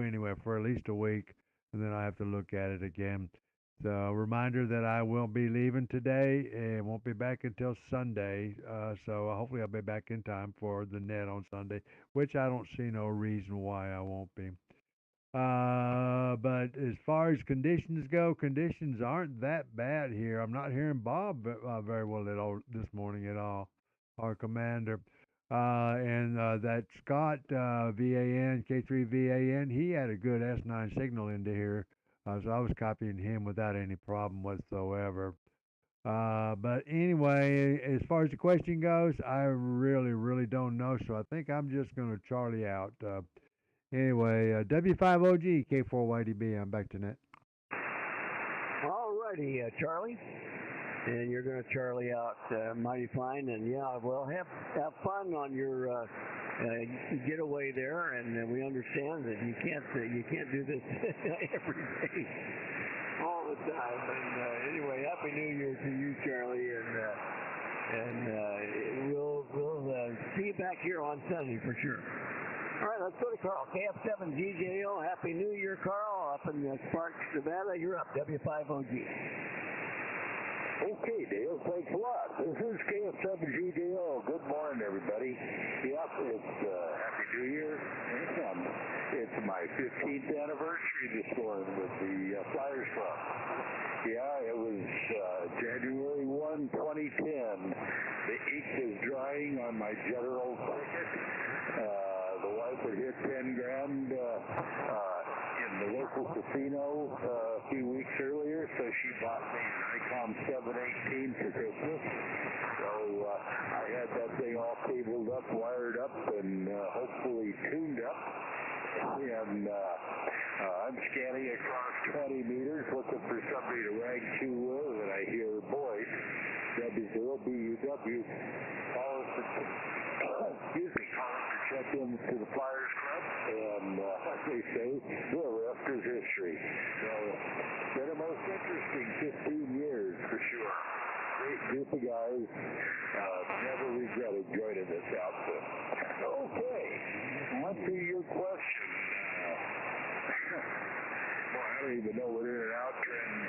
Speaker 3: anyway, for at least a week. And then I have to look at it again. So a reminder that I will be leaving today and won't be back until Sunday. So hopefully I'll be back in time for the net on Sunday, which I don't see no reason why I won't be. But as far as conditions go, conditions aren't that bad here. I'm not hearing Bob very well at all this morning at all, our commander. And that Scott VAN, K3 VAN, he had a good S9 signal into here. So I was copying him without any problem whatsoever. But anyway, as far as the question goes, I really, really don't know. So I think I'm just going to Charlie out. Anyway, W5OG, K4YDB, I'm back to net.
Speaker 2: All righty, Charlie. And you're going to Charlie out mighty fine. And yeah, well, have fun on your getaway there. And we understand that you can't do this every day, all the time. And anyway, happy New Year to you, Charlie. And we'll see you back here on Sunday for sure. All right, let's go to Carl. KF7GJO. Happy New Year, Carl. Up in Sparks, Nevada. You're up. W5OG.
Speaker 9: Okay, Dale. Thanks a lot. This is KF7GJO. Good morning, everybody. Yep, it's Happy New Year. And it's my 15th anniversary this morning with the Flyers Club. Yeah, it was January 1, 2010. The ink is drying on my general ticket. The wife had hit 10 grand in the local casino a few weeks earlier, so she bought me an ICOM 718 for Christmas. So I had that thing all cabled up, wired up, and hopefully tuned up. And I'm scanning across 20 meters looking for somebody to rag to with, and I hear voice, W0BUW, calling for, excuse me, calling for check-ins to the Flyers Club, and like they say, the rest is history. So it's been a most interesting 15 years for sure. Great group of guys. Never regretted joining this outfit. Okay, on to your question. Boy, I don't even know what in and out trends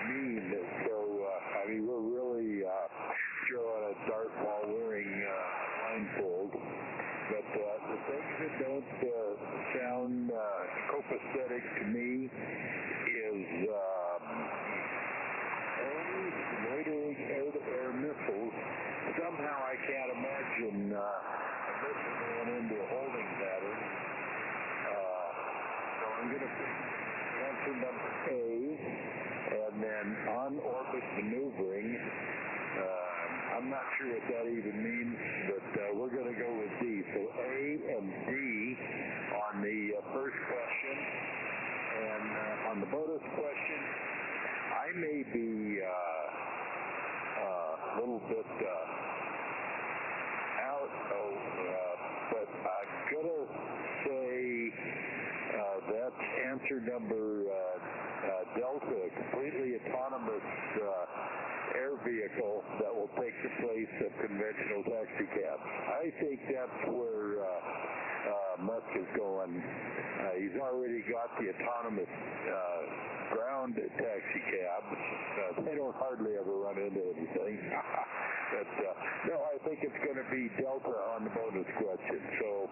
Speaker 9: mean. So, I mean, we're really throwing a dart while wearing blindfold. But the things that don't sound copacetic to me is loitering air-to-air missiles. Somehow I can't imagine a missile going into a holding pattern. So I'm going to answer number A, and then on-orbit maneuvering. I'm not sure what that even means, but we're going to go with D. So A and D on the first question. And on the bonus question, I may be a little bit out of, but I'm going to say that's answer number Delta, a completely autonomous air vehicle that will take the place of conventional taxi cabs. I think that's where Musk is going. He's already got the autonomous ground taxi cabs. They don't hardly ever run into anything. But no, I think it's going to be Delta on the bonus question. So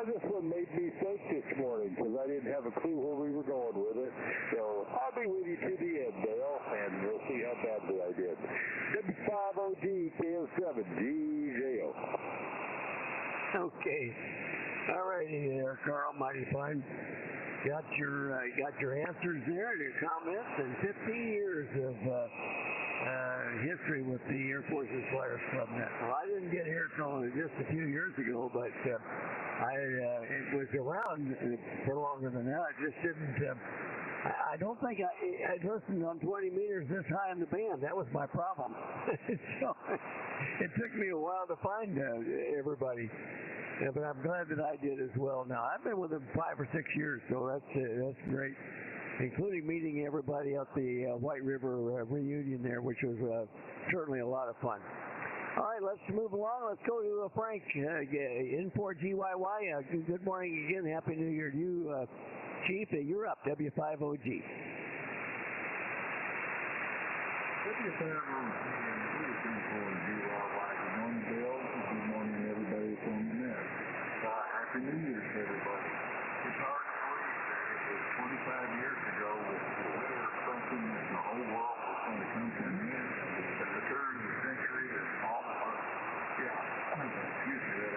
Speaker 9: this one made me think this morning because I didn't have a clue where we were going with it. So I'll be with you to the end, Dale, and we'll see how badly I did. W5OG KF7GJO.
Speaker 2: Okay. All righty there, Carl. Mighty fine. Got your answers there, your comments, and 15 years of history with the Air Force's Flyers Club Net. Well, I didn't get here till just a few years ago, but it was around for longer than that. I just didn't. I don't think I'd listened on 20 meters this high in the band. That was my problem. So it took me a while to find everybody. Yeah, but I'm glad that I did as well. Now, I've been with them 5 or 6 years, so that's great, including meeting everybody at the White River reunion there, which was certainly a lot of fun. All right, let's move along. Let's go to Frank, N4GYY. Good morning again. Happy New Year to you, Chief. You're up, W5OG.
Speaker 10: W5OG, N4GYY. Good morning, Bill. Good morning, everybody from the net. Happy New Year to everybody. It's hard to believe that it was 25 years ago with the weather something that the whole world was going to come to an end. At the turn of the century, and all excuse me, that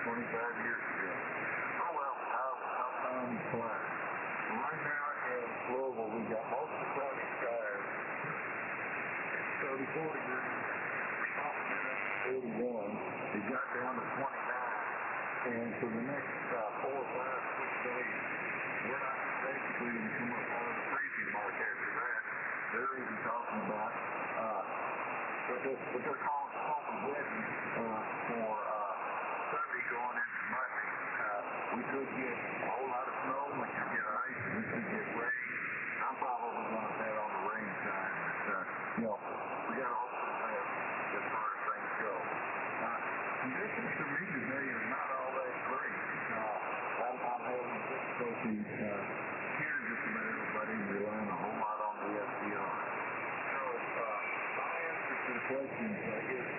Speaker 10: 25 years ago. Oh well, how time flies. Right now in Louisville, we got mostly cloudy skies. 34 degrees. Popping it up to 81. It got down to 29. And for the next 4 or 5, 6 days, we're not basically going to come up out of the freezing mark after that. They're even talking about what they're calling smoke and wedding for Sunday going into Monday. We could get a whole lot of snow, we could get ice, we could get rain. I'm probably going to bet on the rain side, but we got to hope for the best as far as things go. Conditions for me today are not all that great. I'm having difficulty hearing just about everybody relying a whole lot on the SDR. So my answer to the questions, I guess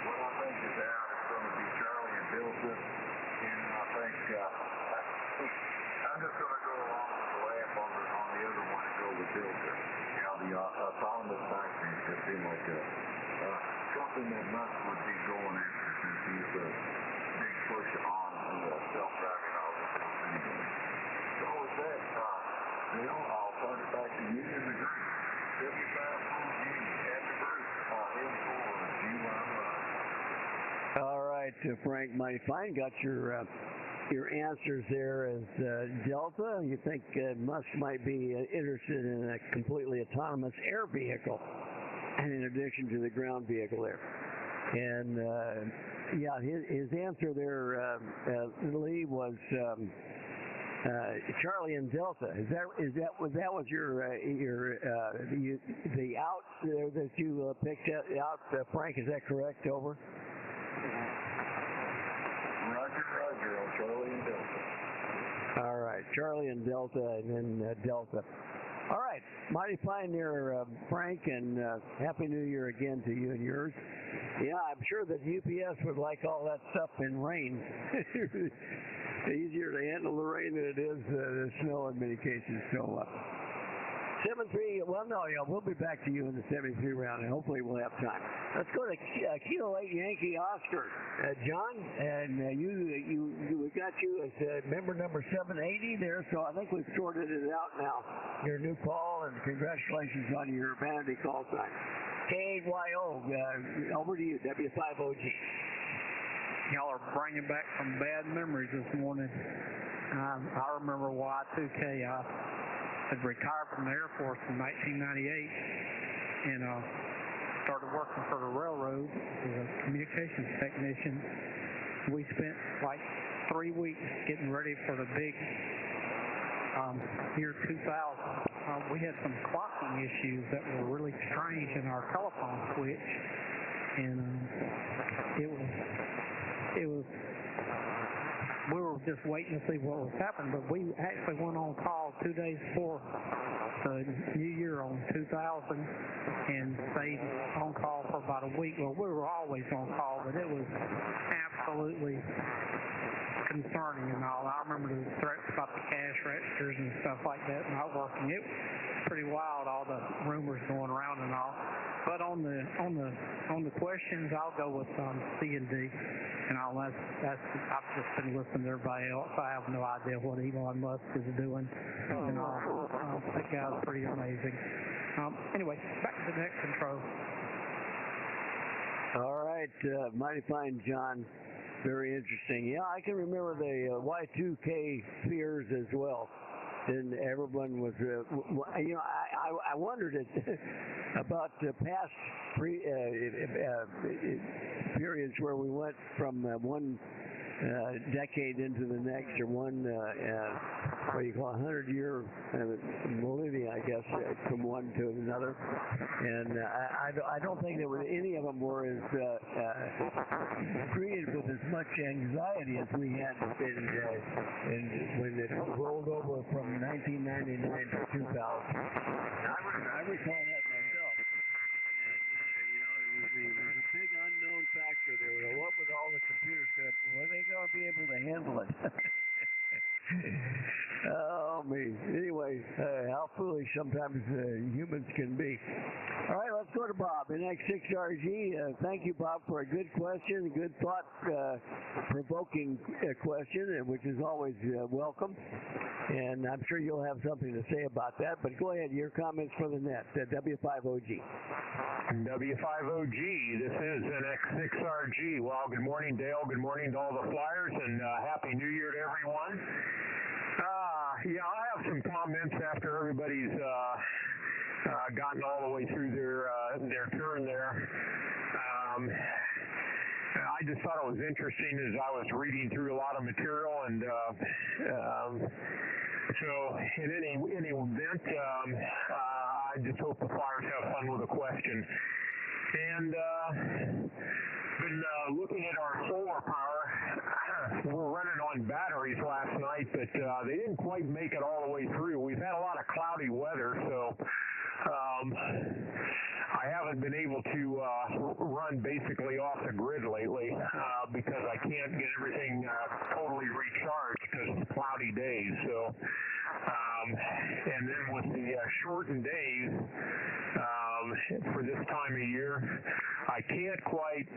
Speaker 10: what I think is out is going to be Charlie and Delta, and I think I'm just going to go along with the laugh on the other one and go with Delta. The autonomous taxis just seem like something that Musk would be going after since he's a big push on self-driving automobiles anyway. So with that, Bill, I'll turn it back to you in the group. 75 Full G at the group M4 G-Line Run.
Speaker 2: All right, Frank, mighty fine. Got your answers there as Delta. You think Musk might be interested in a completely autonomous air vehicle in addition to the ground vehicle there. And yeah, his answer there, Lee, was Charlie and Delta. That was your the out there that you picked out, Frank? Is that correct? Over.
Speaker 10: Roger on Charlie and Delta.
Speaker 2: All right, Charlie and Delta, and then Delta. All right, mighty fine there, Frank, and Happy New Year again to you and yours. Yeah, I'm sure that UPS would like all that stuff in rain. Easier to handle the rain than it is the snow in many cases. So, 7-3, well, no, yeah, we'll be back to you in the 73 round, and hopefully we'll have time. Let's go to Kilo 8 Yankee Oscar. John, and we got you as member number 780 there, so I think we've sorted it out now. Your new call, and congratulations on your vanity call sign. KYO, over to you, W5OG.
Speaker 4: Y'all are bringing back some bad memories this morning. I remember Y2K. I had retired from the Air Force in 1998 and started working for the railroad as a communications technician. We spent like 3 weeks getting ready for the big year 2000. We had some clocking issues that were really strange in our telephone switch, and it was we were just waiting to see what was happening, but we actually went on call 2 days before the New Year on 2000 and stayed on call for about a week. Well, we were always on call, but it was absolutely concerning and all. I remember the threats about the cash registers and stuff like that not working. It was pretty wild, all the rumors going around and all. But on the questions, I'll go with C and D, and I've just been listening to everybody else. I have no idea what Elon Musk is doing, and all. That guy's pretty amazing. Anyway, back to the next intro.
Speaker 2: All right, mighty fine, John. Very interesting. Yeah, I can remember the Y2K fears as well. And everyone was, I wondered about past periods where we went from one decade into the next, or one, what do you call 100-year millennia, I guess, from one to another. And I don't think that any of them were as created with as much anxiety as we had when it rolled over from 1999 to 2000. I recall that myself. There was a big unknown factor there. What would all the computers do? Were they going to be able to handle it? Oh, me. Anyway, how foolish sometimes humans can be. All right, let's go to Bob, NX6RG. Thank you, Bob, for a good question, a good thought-provoking question, which is always welcome. And I'm sure you'll have something to say about that. But go ahead, your comments for the net, W5OG.
Speaker 11: W5OG, this is NX6RG. Well, good morning, Dale. Good morning to all the Flyers, and Happy New Year to everyone. Yeah, I have some comments after everybody's gotten all the way through their turn there. I just thought it was interesting as I was reading through a lot of material, and so in any event, I just hope the Flyers have fun with the question. And been looking at our solar power. We're running on batteries last night, but they didn't quite make it all the way through. We've had a lot of cloudy weather, so I haven't been able to run basically off the grid lately because I can't get everything totally recharged because of cloudy days. So, and then with the shortened days for this time of year, I can't quite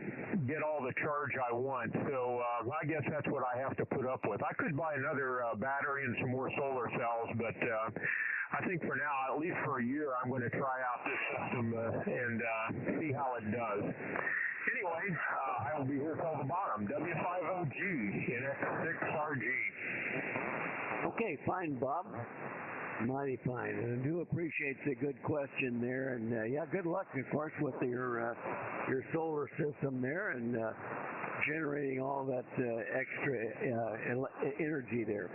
Speaker 11: get all the charge I want. So I guess that's what I have to put up with. I could buy another battery and some more solar cells, but I think for now, at least for a year, I'm going to try out this system and see how it does. Anyway, I will be here till the bottom. W5OG, NX6RG.
Speaker 2: Okay, fine, Bob. Mighty fine. And I do appreciate the good question there. And yeah, good luck, of course, with your solar system there and generating all that extra energy there.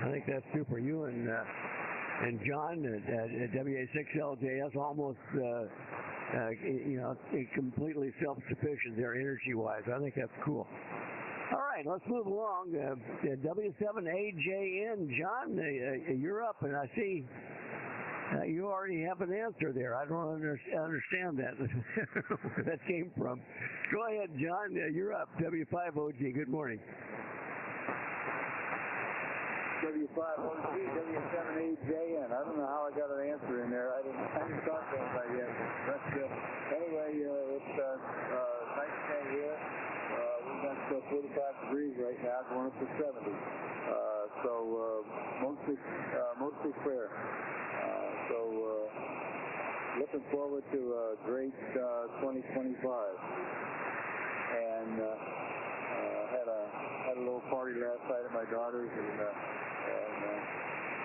Speaker 2: I think that's super. You and John at WA6LJS almost, completely self-sufficient there energy-wise. I think that's cool. All right, let's move along. W7AJN, John, you're up, and I see you already have an answer there. I don't understand that, where that came from. Go ahead, John, you're up. W5OG, good morning.
Speaker 9: W5OG, W7AJN. I don't know how I got an answer in there. I didn't talk to anybody yet. But anyway, it's nice day here. We've got 45 degrees right now, going up to 70. So mostly clear. So looking forward to a great 2025. And had a little party last night at my daughter's, and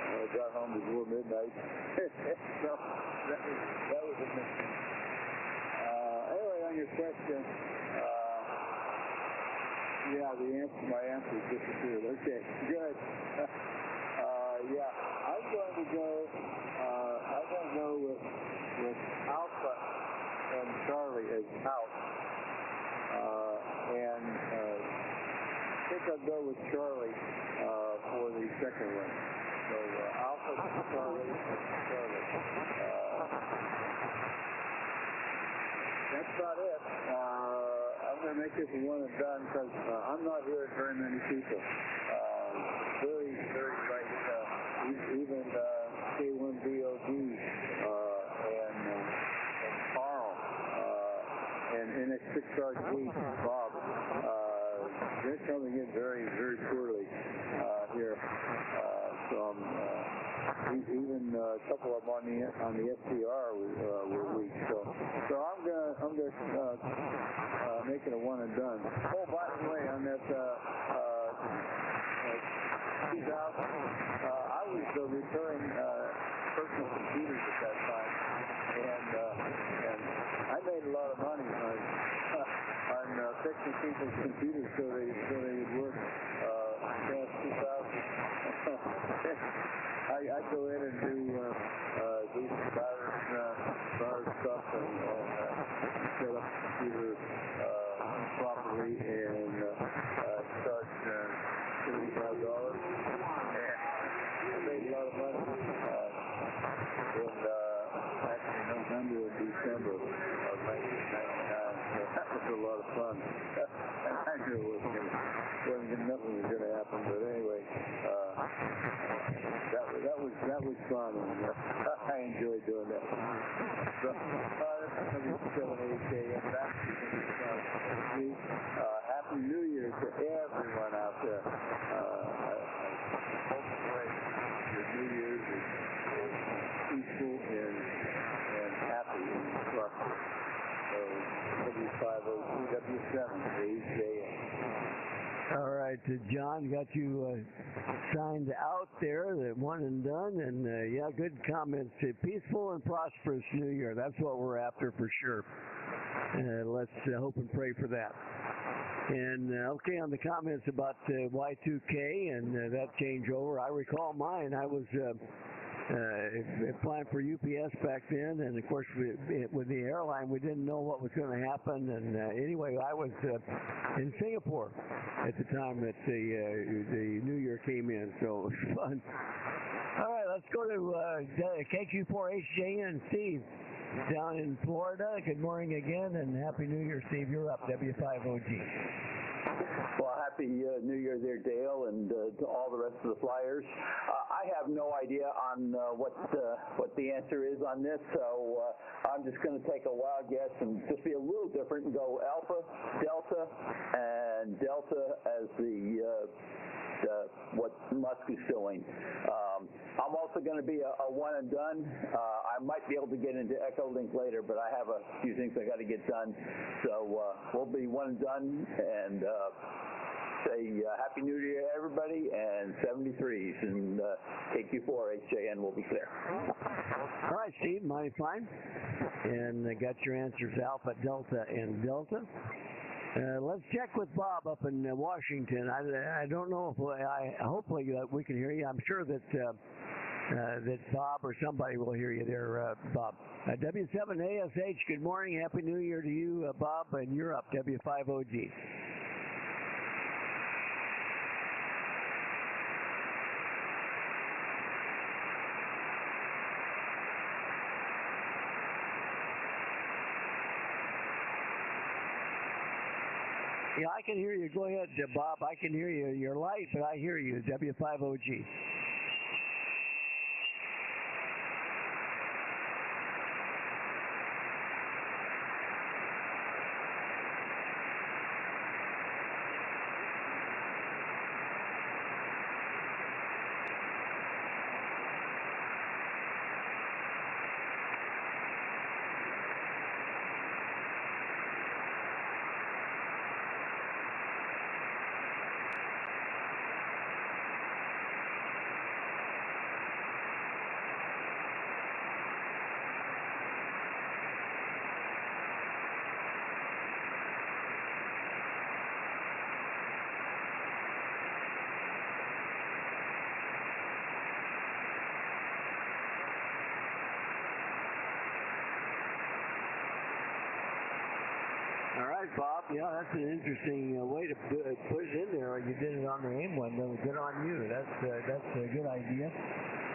Speaker 9: I got home before midnight. So that was a mission. Anyway, on your question, yeah, my answer disappeared. Okay, good. Yeah, I'm going to go with Alpha and Charlie as out, and I think I'll go with Charlie for the second one. So Alpha, Charlie, and Charlie. That's about it. I'm going to make this a one and done because I'm not hearing very many people. Very, very right. Even K1BOD and Carl and NX6RG, Bob, they're coming in very, very poorly here. Even a couple of them on the SCR were weak. So I'm gonna make it a one and done. Oh, by the way, on that 2000, I was repairing personal computers at that time, and I made a lot of money on fixing people's computers so they would work past 2000. I go in and do some virus stuff and set up the computer properly and charge $35. And I made a lot of money in actually November and December of 1999. So that was a lot of fun. And I knew nothing was going to happen, but anyway, that was
Speaker 6: fun. And, I enjoy doing that. So, that's WSB-7AHJM. Happy New Year to everyone out there. I hope your New Year's is peaceful and happy and prosperous. So, W502W7AHJM.
Speaker 2: All right, John, got you signed out there, that one and done, and yeah, good comments. Peaceful and prosperous New Year. That's what we're after for sure. Let's hope and pray for that. And okay, on the comments about Y2K and that changeover, I recall mine. I was applying for UPS back then, and of course with the airline we didn't know what was going to happen, and anyway I was in Singapore at the time that the New Year came in, so it was fun. All right, let's go to KQ4HJN. Steve down in Florida. Good morning again, and Happy New Year, Steve. You're up, W5OG.
Speaker 12: Well, Happy New Year there, Dale, and to all the rest of the flyers. I have no idea on what the answer is on this, so I'm just going to take a wild guess and just be a little different and go Alpha, Delta, and Delta as what Musk is doing. I'm also going to be a one and done. I might be able to get into Echolink later, but I have a few things I got to get done. So we'll be one and done, and say Happy New Year, everybody, and 73s, and KQ4HJN will be clear.
Speaker 2: All right, Steve, mighty fine. And I got your answers, Alpha, Delta, and Delta. Let's check with Bob up in Washington. I don't know if hopefully we can hear you. I'm sure that Bob or somebody will hear you there, Bob. W7ASH, good morning. Happy New Year to you, Bob, and you're up, W5OG. Yeah, I can hear you. Go ahead, Bob. I can hear you. You're light, but I hear you. W5OG. All right, Bob. Yeah, that's an interesting way to put it in there. You did it on the AIM one. Good on you. That's a good idea.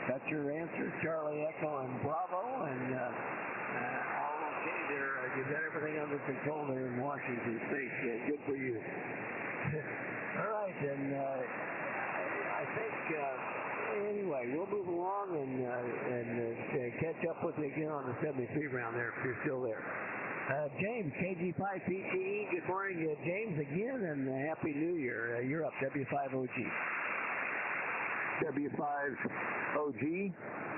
Speaker 2: Got your answer, Charlie Echo and Bravo, and all okay there. You got everything under control there in Washington State. Yeah, good for you. All right, and I think anyway, we'll move along and catch up with you again on the 73 round there if you're still there. James, KG5PTE, good morning, James, again, and Happy New Year. You're up, W5OG.
Speaker 13: W5OG,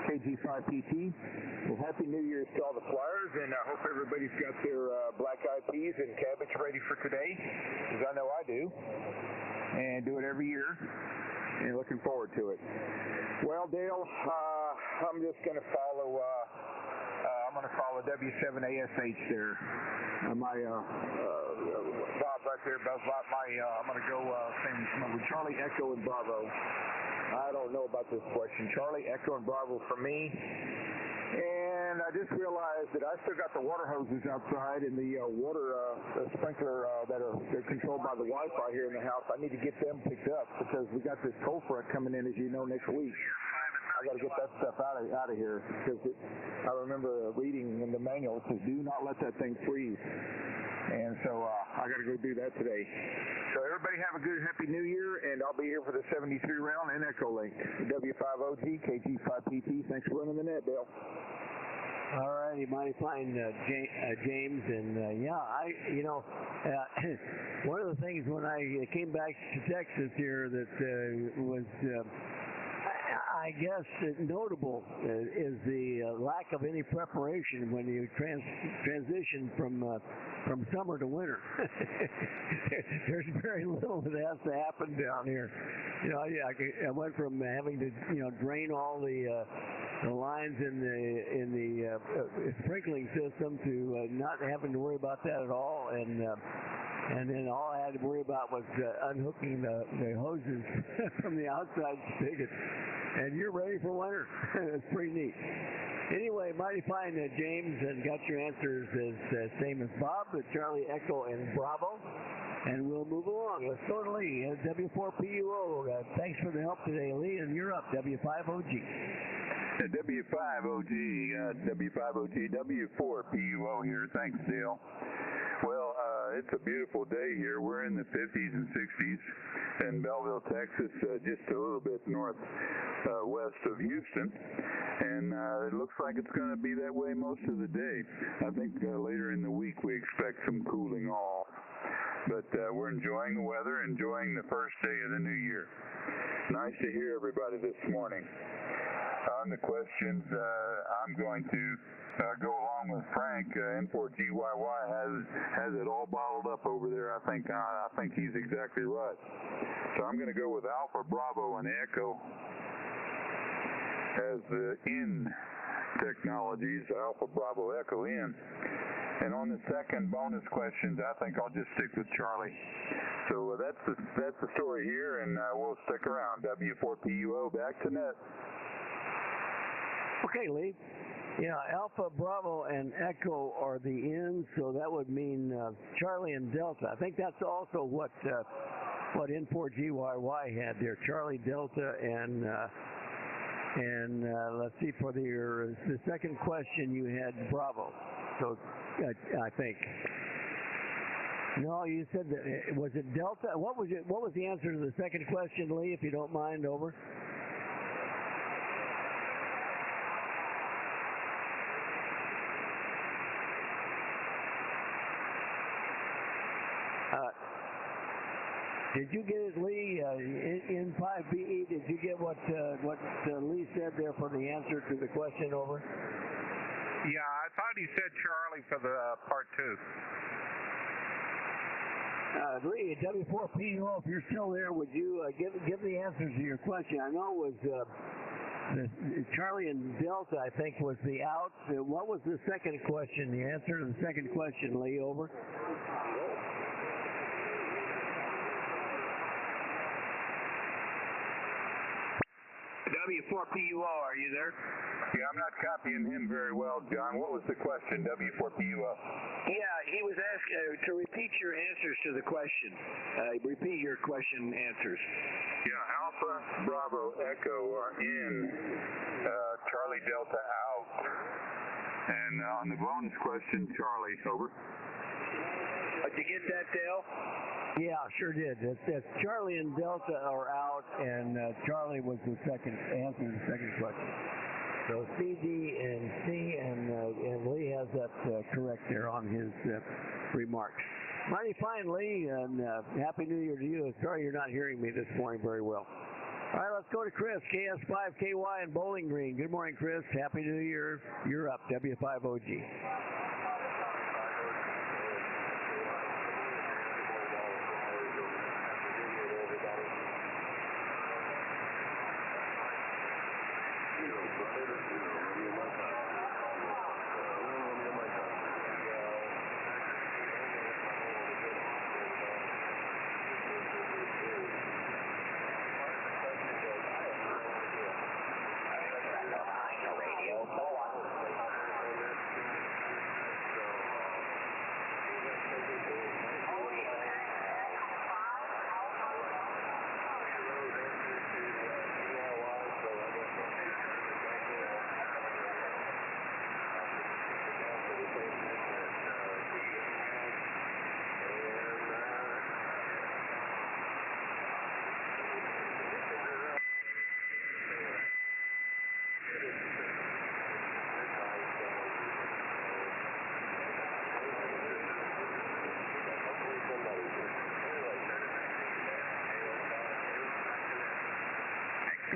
Speaker 13: KG5PT. Well, Happy New Year to all the flyers, and I hope everybody's got their black-eyed peas and cabbage ready for today, because I know I do, and do it every year, and looking forward to it. Well, Dale, I'm just going to follow... I'm going to follow W7ASH there. Bob right there, Bob. I'm going to go same number. Charlie Echo and Bravo. I don't know about this question. Charlie Echo and Bravo for me. And I just realized that I still got the water hoses outside and the water sprinkler they're controlled by the Wi-Fi here in the house. I need to get them picked up because we got this cold front coming in, as you know, next week. I got to get that stuff out of here because I remember reading in the manual, it says do not let that thing freeze. And so I got to go do that today. So everybody have a good, happy New Year, and I'll be here for the 73 round in Echolink. W5OG, KG5PT. Thanks for running the net, Dale.
Speaker 2: All righty, mighty fine, James, and one of the things when I came back to Texas here that was, I guess, notable is the lack of any preparation when you transition from summer to winter. There's very little that has to happen down here. You know, I went from having to drain all the lines in the sprinkling system to not having to worry about that at all, and then all I had to worry about was unhooking the hoses from the outside spigot, and you're ready for winter. It's pretty neat. Anyway, mighty fine, James, and got your answers as same as Bob, Charlie, Echo, and Bravo. And we'll move along. Let's go to Lee, W4PUO. Thanks for the help today, Lee, and you're up, W5OG.
Speaker 7: W5OG, W5OG, W4PUO here. Thanks, Dale. Well, it's a beautiful day here. We're in the 50s and 60s in Belleville, Texas, just a little bit west of Houston. And it looks like it's going to be that way most of the day. I think later in the week we expect some cooling off. But we're enjoying the weather, enjoying the first day of the new year. Nice to hear everybody this morning. On the questions, I'm going to go along with Frank. N4GYY has it all bottled up over there. I think he's exactly right. So I'm going to go with Alpha, Bravo, and Echo as the in technologies. Alpha, Bravo, Echo in. And on the second bonus questions, I think I'll just stick with Charlie. So that's the story here, and we'll stick around. W4PUO, back to net.
Speaker 2: Okay, Lee. Yeah, Alpha, Bravo, and Echo are the ends, so that would mean Charlie and Delta. I think that's also what N4GYY had there. Charlie, Delta, and let's see, for the second question you had Bravo. So I think. No, you said that. Was it Delta? What was the answer to the second question, Lee, if you don't mind? Over. Did you get it, Lee? In 5BE, did you get what Lee said there for the answer to the question? Over.
Speaker 5: Yeah, I thought he said Charlie for the part two.
Speaker 2: Lee, W4PUO, if you're still there, would you give the answers to your question? I know it was Charlie and Delta, I think, was the out. What was the second question? The answer to the second question, Lee, over. W4PUO, are you there?
Speaker 7: Yeah, I'm not copying him very well, John. What was the question, W4PUO?
Speaker 1: Yeah, he was asking to repeat your answers to the question. Repeat your question answers.
Speaker 7: Yeah, Alpha, Bravo, Echo are in. Charlie, Delta out. And on the bonus question, Charlie, over.
Speaker 1: Did you get that, Dale?
Speaker 2: Yeah, sure did. That's Charlie and Delta are out, and Charlie was the second answer to the second question. So C, D, and C, and Lee has that correct there on his remarks. Mighty fine, Lee, and Happy New Year to you. Sorry you're not hearing me this morning very well. All right, let's go to Chris, KS5KY in Bowling Green. Good morning, Chris. Happy New Year. You're up, W5OG.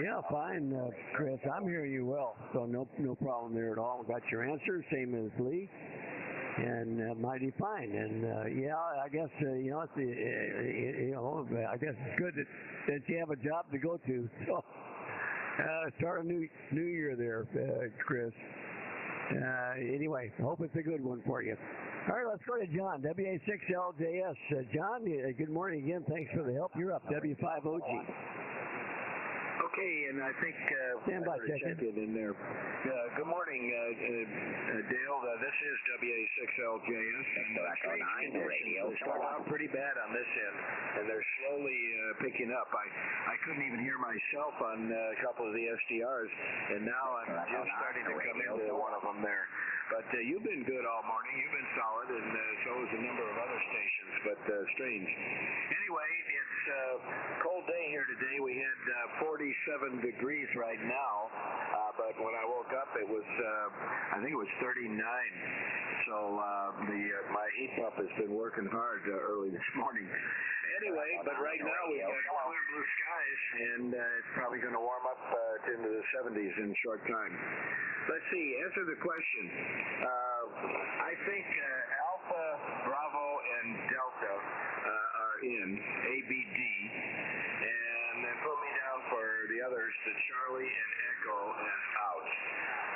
Speaker 2: Yeah, fine, Chris. I'm hearing you well, so no problem there at all. Got your answer, same as Lee, and mighty fine. And yeah, I guess it's I guess it's good that you have a job to go to. So start a new year there, Chris. Anyway, hope it's a good one for you. All right, let's go to John, WA6LJS. John, good morning again. Thanks for the help. You're up, W5OG.
Speaker 1: Okay, and I think
Speaker 2: stand by, check
Speaker 1: in there. Good morning, Dale. This is WA6LJS. And they start out pretty bad on this end, and they're slowly picking up. I couldn't even hear myself on a couple of the SDRs, and now I'm just starting to come into one of them there. But you've been good all morning. You've been solid, and so has a number of other stations, but strange. Anyway, it's a cold day here today. We had 47 degrees right now, but when I woke up, it was, I think it was 39. So my heat pump has been working hard early this morning. Anyway, but right now we've got clear blue skies, and it's probably going to warm up into the 70s in a short time. Let's see, answer the question. I think Alpha, Bravo, and Delta are in, A, B, D, and then put me down for the others, the Charlie and Echo and out.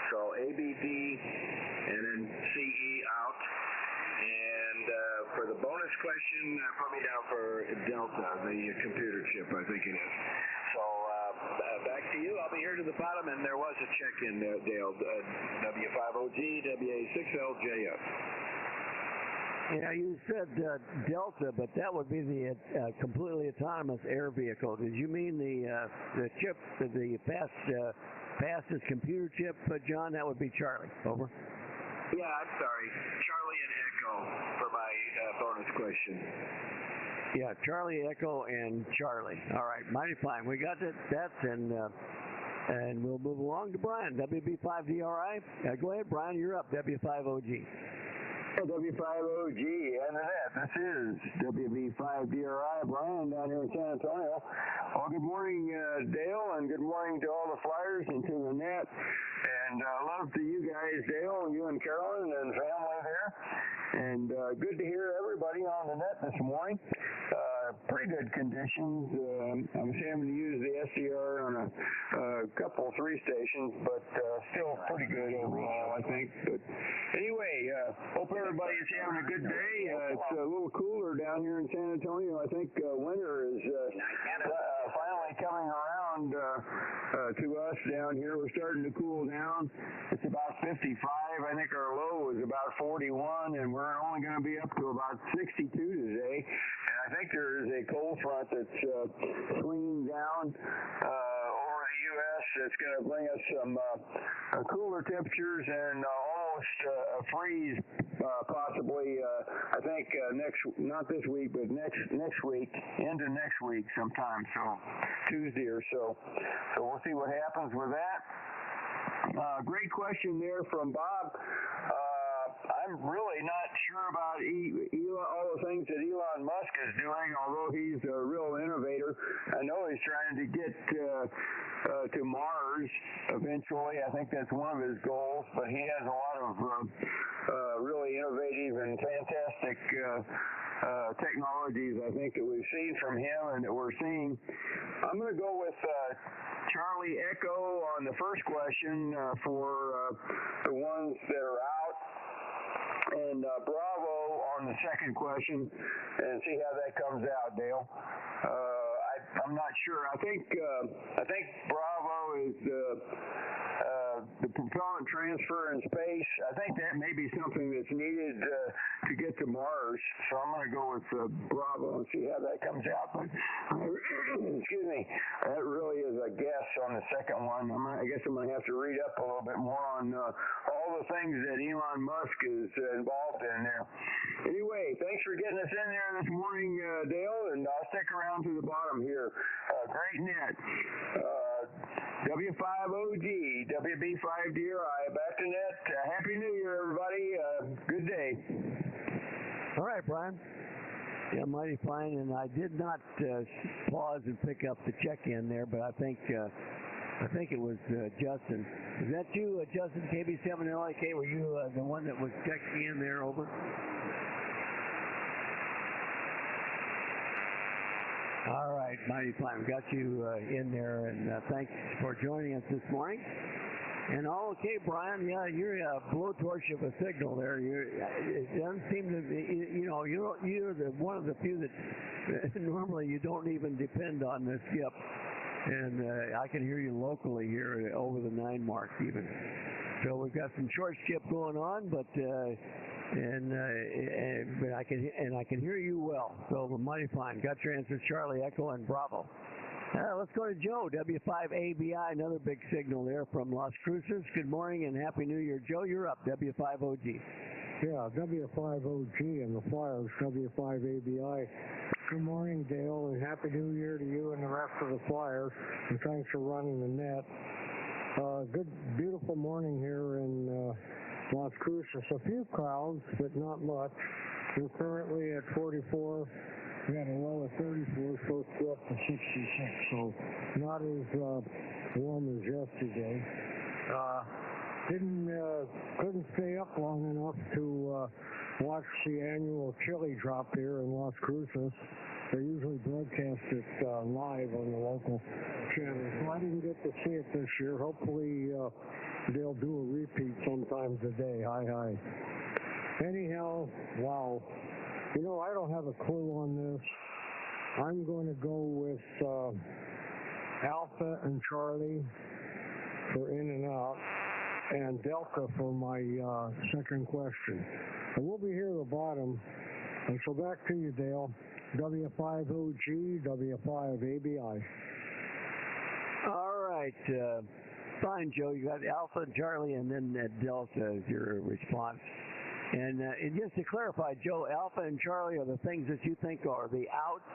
Speaker 1: So A, B, D, and then C, E out. And for the bonus question, put me down for Delta, the computer chip, I think it is. So back to you. I'll be here to the bottom, and there was a check-in, Dale. W5OG, WA6LJS.
Speaker 2: Yeah, you said Delta, but that would be the completely autonomous air vehicle. Did you mean the chip, the fastest computer chip, John? That would be Charlie. Over.
Speaker 1: Yeah, I'm sorry. Charlie and Echo for my bonus question.
Speaker 2: Yeah, Charlie, Echo, and Charlie. All right, mighty fine. We got that, and we'll move along to Brian, WB5DRI. Go ahead, Brian, you're up, W5OG.
Speaker 14: W5OG, Internet. This is WB5DRI, Brian, down here in San Antonio. Well, good morning, Dale, and good morning to all the flyers and to the net. And love to you guys, Dale, you and Carolyn and family there. And good to hear everybody on the net this morning. Pretty good conditions. I was having to use the SDR on a couple, 3 stations, but still pretty good overall, I think. But anyway, hope everybody's having a good day. It's a little cooler down here in San Antonio. I think winter is finally coming around to us down here. We're starting to cool down. It's about 55. I think our low is about 41, and we're only going to be up to about 62 today. And I think there is a cold front that's swinging down over the U.S. that's going to bring us some cooler temperatures and almost a freeze, possibly. I think not this week, but next week, into next week sometime. So Tuesday or so. So we'll see what happens with that. Great question there from Bob. I'm really not sure about all the things that Elon Musk is doing, although he's a real innovator. I know he's trying to get to Mars eventually. I think that's one of his goals, but he has a lot of really innovative and fantastic technologies, I think, that we've seen from him and that we're seeing. I'm going to go with Charlie Echo on the first question for the ones that are out, and Bravo on the second question, and see how that comes out, Dale. I'm not sure. I think Bravo is the propellant transfer in space. I think that may be something that's needed to get to Mars. So I'm going to go with Bravo and see how that comes out. But excuse me, that really is a guess on the second one. I guess I'm going to have to read up a little bit more on all the things that Elon Musk is involved in there. Anyway, thanks for getting us in there this morning, Dale, and I'll stick around to the bottom here. Great net. W5OG, WB5DRI, back to net. Happy New Year, everybody. Good day.
Speaker 2: All right, Brian. Yeah, mighty fine. And I did not pause and pick up the check-in there, but I think I think it was Justin. Is that you, Justin, KB7LAK? Were you the one that was checking in there, over? All right, mighty fine. We got you in there, and thanks for joining us this morning. And all okay, Brian. Yeah, you're a blowtorch of a signal there. It doesn't seem to be, you're one of the few that normally you don't even depend on the skip. And I can hear you locally here over the 9 mark even. So we've got some short skip going on, but I can hear you well. So we're mighty fine. Got your answers, Charlie, Echo, and Bravo. Let's go to Joe, W5ABI, another big signal there from Las Cruces. Good morning and Happy New Year. Joe, you're up, W5OG.
Speaker 15: Yeah, W5OG and the Flyers, W5ABI. Good morning, Dale, and Happy New Year to you and the rest of the Flyers, and thanks for running the net. Good, beautiful morning here in Las Cruces. A few clouds, but not much. We're currently at 44. We had a low of 34, supposed to go up to 66, so not as warm as yesterday. Couldn't stay up long enough to watch the annual chili drop here in Las Cruces. They usually broadcast it live on the local channel, so I didn't get to see it this year. Hopefully they'll do a repeat sometime today. Hi. Anyhow, wow. I don't have a clue on this. I'm going to go with Alpha and Charlie for in and out, and Delta for my second question. And we'll be here at the bottom. And so back to you, Dale. W5OG, W5ABI.
Speaker 2: All right. Fine, Joe. You got Alpha and Charlie and then Delta as your response. And just to clarify, Joe, Alpha and Charlie are the things that you think are the outs.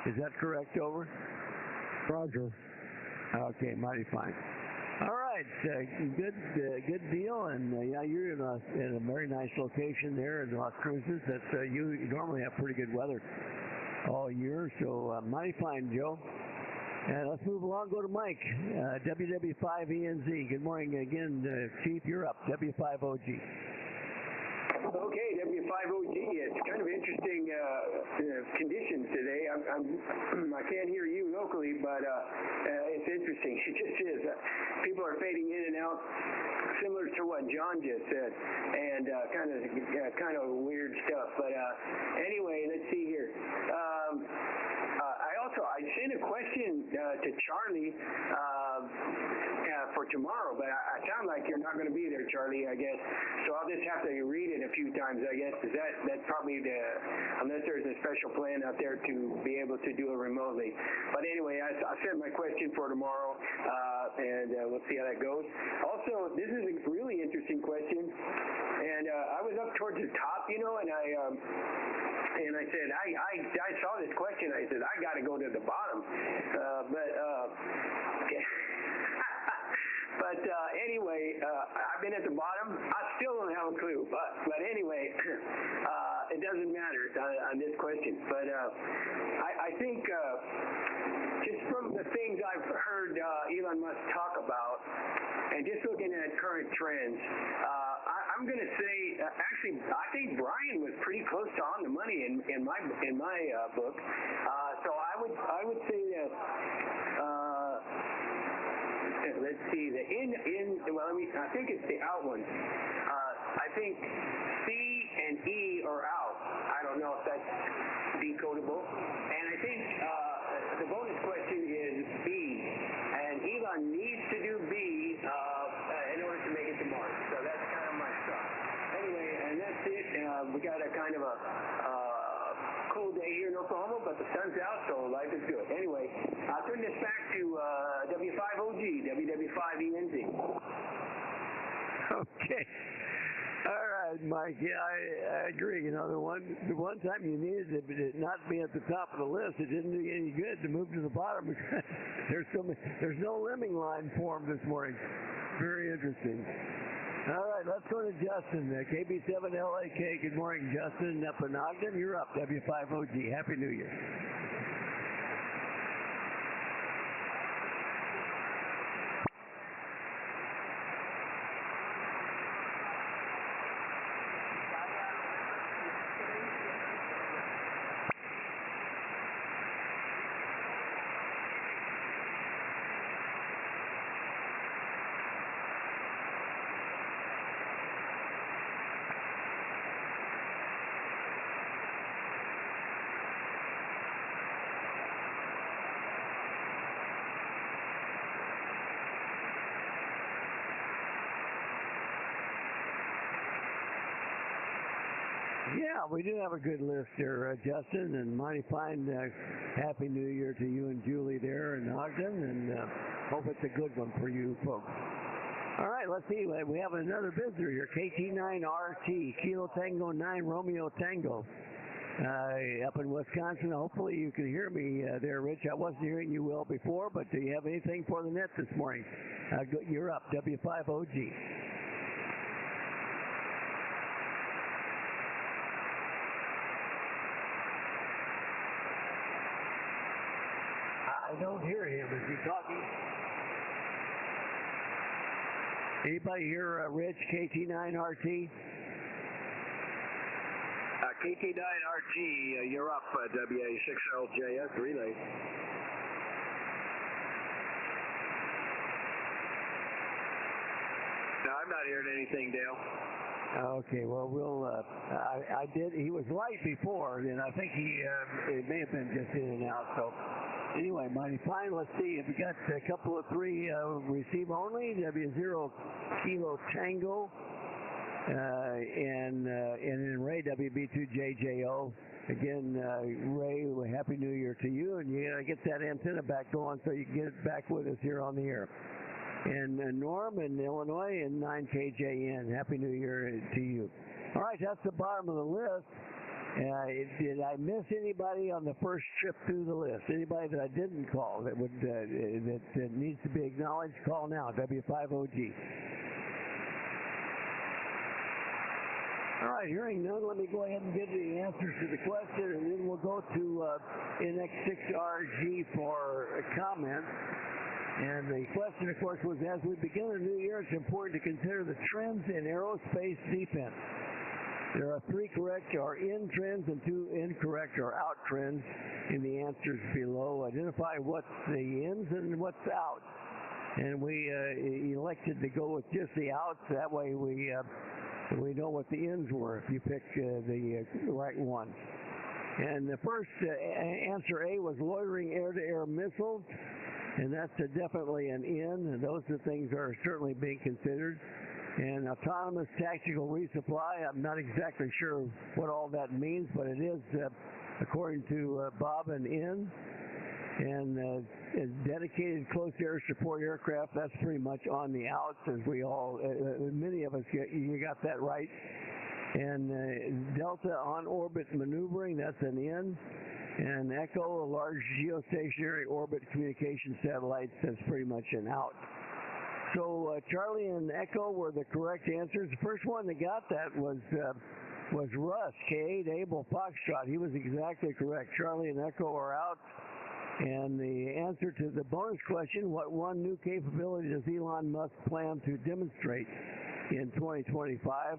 Speaker 2: Is that correct, over?
Speaker 15: Roger.
Speaker 2: Okay, mighty fine. All right, good deal. And yeah, you're in a very nice location there in Las Cruces. That you normally have pretty good weather all year, so mighty fine, Joe. And let's move along. Go to Mike, WW5ENZ. Good morning again, Chief. You're up, W5OG.
Speaker 16: Okay, W5OG. It's kind of interesting conditions today. I can't hear you locally, but it's interesting. It just is. People are fading in and out, similar to what John just said, and kind of weird stuff. But anyway, let's see here. I sent a question to Charlie for tomorrow, but I sound like you're not going to be there, Charlie, I guess. So I'll just have to read it a few times, I guess. That's probably unless there's a special plan out there to be able to do it remotely. But anyway, I sent my question for tomorrow, and we'll see how that goes. Also, this is a really interesting question, and I was up towards the top, and I said, I saw this question. I said, I got to go to the bottom. But anyway, I've been at the bottom. I still don't have a clue. But anyway, it doesn't matter on this question. But I think just from the things I've heard Elon Musk talk about, and just looking at current trends, I'm going to say, actually, I think Brian was pretty close to on the money in my book. So I would say that. Let's see. I think it's the out one. I think C and E are out. I don't know if that's decodable. And I think the bonus question is B. And Elon needs to do B in order to make it to Mars. So that's kind of my stuff. Anyway, and that's it. We got a kind of a cold day here in Oklahoma, but the sun's out, so life is good. Anyway, I'll turn this back to W5OG, WW5ENZ.
Speaker 2: Okay. All right, Mike. Yeah, I agree. The one time you needed to not be at the top of the list, it didn't do you any good to move to the bottom. There's no lemming line formed this morning. Very interesting. All right, let's go to Justin, KB7LAK. Good morning, Justin. Up in Ogden, you're up, W5OG. Happy New Year. Yeah, we do have a good list there, Justin, and mighty fine. Happy New Year to you and Julie there in Ogden, and hope it's a good one for you folks. All right, let's see. We have another visitor here, KT9RT, Kilo Tango 9 Romeo Tango, up in Wisconsin. Hopefully you can hear me there, Rich. I wasn't hearing you well before, but do you have anything for the net this morning? You're up, W5OG. I don't hear him. Is he talking? Anybody hear Rich, KT9RT?
Speaker 1: KT9RT, you're up, WA6LJS relay. No, I'm not hearing anything, Dale.
Speaker 2: Okay, well, I did. He was light before, and I think it may have been just in and out. So, anyway, mighty fine. Let's see if we got a couple of three receive only. W0 Kilo Tango, and then Ray WB2JJO. Again, Ray, Happy New Year to you, and you gotta get that antenna back going so you can get it back with us here on the air. And Norm in Illinois and 9KJN. Happy New Year to you. All right, that's the bottom of the list. Did I miss anybody on the first trip through the list? Anybody that I didn't call that would that needs to be acknowledged? Call now, W5OG. All right, hearing none, let me go ahead and give the answers to the question, and then we'll go to NX6RG for a comment. And the question, of course, was, as we begin a new year, it's important to consider the trends in aerospace defense. There are 3 correct or in trends and 2 incorrect or out trends in the answers below. Identify what's the ins and what's out. And we elected to go with just the outs. That way we know what the ins were if you pick the right one. And the first answer A was loitering air-to-air missiles. And that's definitely an in. And those are things that are certainly being considered. And autonomous tactical resupply, I'm not exactly sure what all that means, but it is, according to Bob, an in. And dedicated close air support aircraft, that's pretty much on the outs, as we all, many of us, you got that right. And Delta on-orbit maneuvering, that's an in. And Echo, a large geostationary orbit communication satellites, that's pretty much an out. So Charlie and Echo were the correct answers. The first one that got that was Russ, K8 Abel Foxtrot. He was exactly correct. Charlie and Echo are out. And the answer to the bonus question, what one new capability does Elon Musk plan to demonstrate in 2025?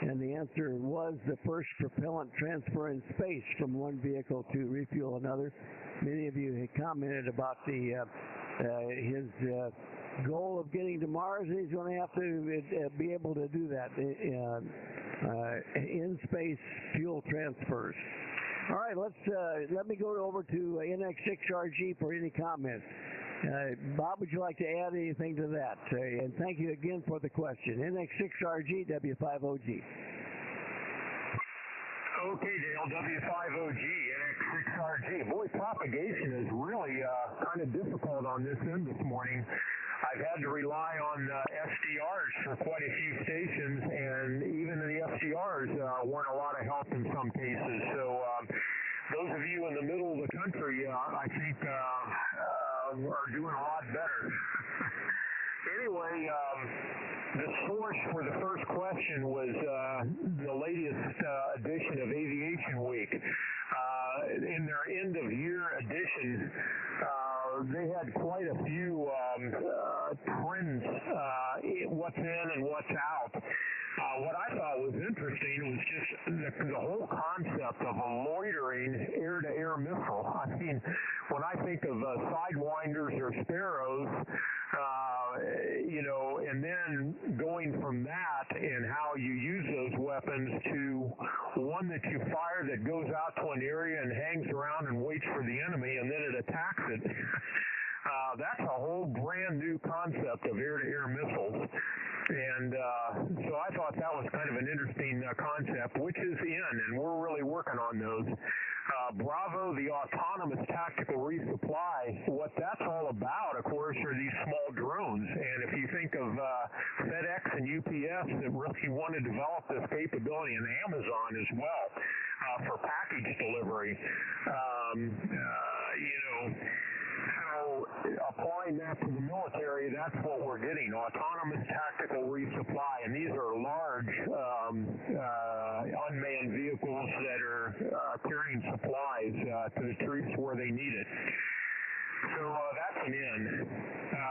Speaker 2: And the answer was the first propellant transfer in space from one vehicle to refuel another. Many of you had commented about his goal of getting to Mars, and he's going to have to be able to do that in space fuel transfers. All right, let me go over to NX6RG for any comments. Bob, would you like to add anything to that? And thank you again for the question. NX6RG, W5OG.
Speaker 11: Okay, Dale, W5OG, NX6RG. Boy, propagation is really kind of difficult on this end this morning. I've had to rely on SDRs for quite a few stations, and even the SDRs weren't a lot of help in some cases. So those of you in the middle of the country, I think, are doing a lot better. Anyway, the source for the first question was the latest edition of Aviation Week. In their end-of-year edition, they had quite a few trends, what's in and what's out. What I thought was interesting was just the whole concept of a loitering air-to-air missile. I mean, when I think of Sidewinders or Sparrows, and then going from that and how you use those weapons to one that you fire that goes out to an area and hangs around and waits for the enemy and then it attacks it. That's a whole brand new concept of air-to-air missiles. And so I thought that was kind of an interesting concept, which is in, and we're really working on those. Bravo, the autonomous tactical resupply, what that's all about, of course, are these small drones. And if you think of FedEx and UPS that really want to develop this capability, and Amazon as well, for package delivery, so applying that to the military, that's what we're getting, autonomous tactical resupply. And these are large unmanned vehicles that are carrying supplies to the troops where they need it. So that's an in.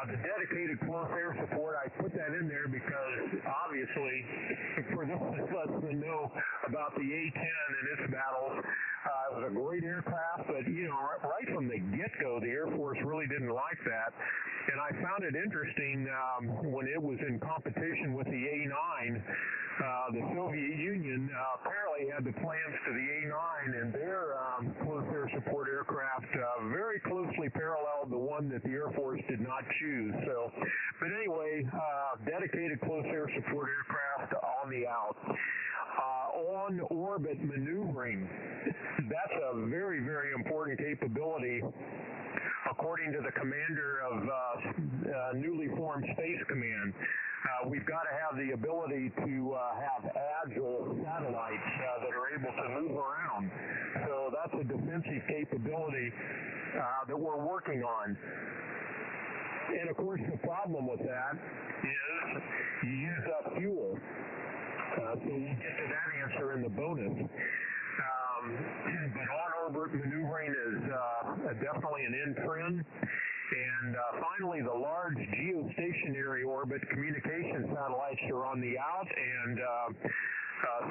Speaker 11: The dedicated close air support, I put that in there because obviously for those of us that know about the A-10 and its battles, it was a great aircraft, but right from the get-go, the Air Force really didn't like that. And I found it interesting when it was in competition with the A-9. The Soviet Union apparently had the plans to the A-9, and their close air support aircraft very closely paralleled the one that the Air Force did not choose. So, but anyway, dedicated close air support aircraft on the out. On-orbit maneuvering, that's a very, very important capability. According to the commander of newly formed Space Command, we've got to have the ability to have agile satellites that are able to move around. So that's a defensive capability that we're working on. And of course, the problem with that is you use up fuel. So we'll get to that answer in the bonus. But on-orbit maneuvering is definitely an in trend. And finally, the large geostationary orbit communication satellites are on the out, and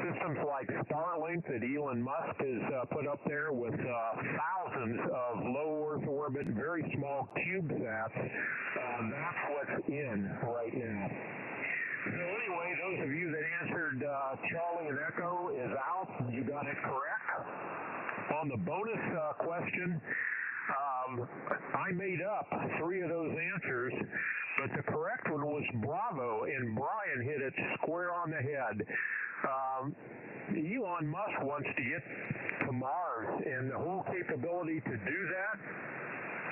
Speaker 11: systems like Starlink that Elon Musk has put up there with thousands of low Earth orbit, very small CubeSats, that's what's in right now. So anyway, those of you that answered Charlie and Echo is out. You got it correct. On the bonus question, I made up 3 of those answers, but the correct one was Bravo, and Brian hit it square on the head. Elon Musk wants to get to Mars, and the whole capability to do that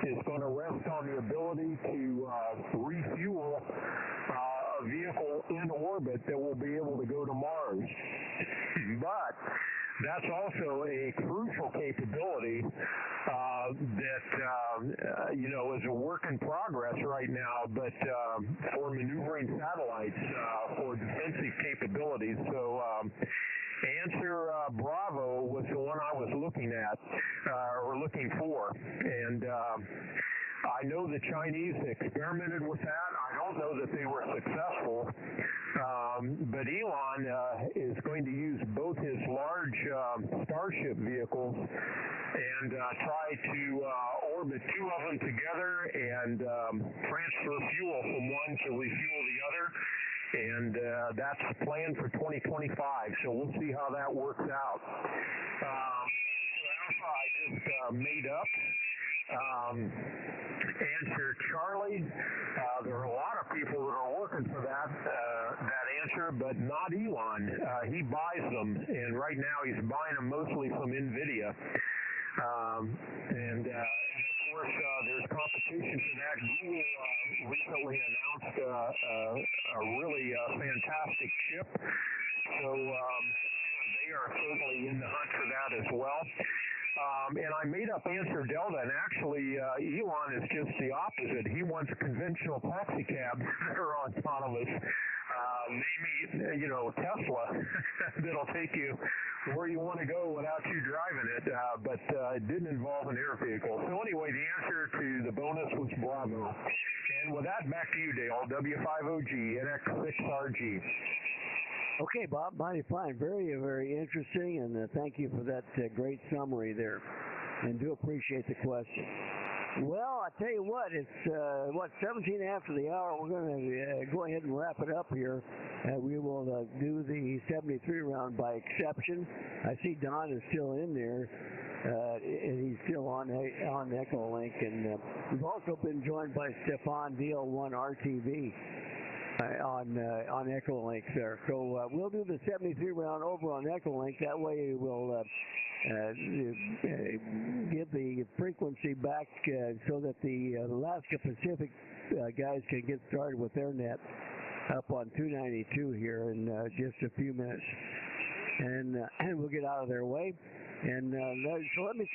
Speaker 11: is going to rest on the ability to refuel a vehicle in orbit that will be able to go to Mars. But that's also a crucial capability that, is a work in progress right now, but for maneuvering satellites for defensive capabilities. So answer Bravo was the one I was looking at, or looking for. And I know the Chinese experimented with that. I don't know that they were successful. But Elon is going to use both his large Starship vehicles and try to orbit 2 of them together and transfer fuel from one to refuel the other. And that's the plan for 2025. So we'll see how that works out. Alpha, I just made up. Answer Charlie. There are a lot of people that are working for that answer, but not Elon. He buys them, and right now he's buying them mostly from NVIDIA. And of course, there's competition for that. Google recently announced a really fantastic chip, so they are certainly in the hunt for that as well. And I made up answer Delta, and actually Elon is just the opposite. He wants conventional taxi cabs that are autonomous. Maybe, Tesla that'll take you where you want to go without you driving it, but it didn't involve an air vehicle. So anyway, the answer to the bonus was Bravo. And with that, back to you, Dale, W50G, NX6RG.
Speaker 2: Okay, Bob, mighty fine. Very, very interesting, and thank you for that great summary there, and do appreciate the question. Well, I tell you what, it's 17 after the hour. We're going to go ahead and wrap it up here. We will do the 73 round by exception. I see Don is still in there. and he's still on Echolink. And we've also been joined by Stefan Deal, 1RTV. On Echolink there. So we'll do the 73 round over on Echolink. That way we'll give the frequency back so that the Alaska Pacific guys can get started with their net up on 292 here in just a few minutes. And we'll get out of their way. And so let me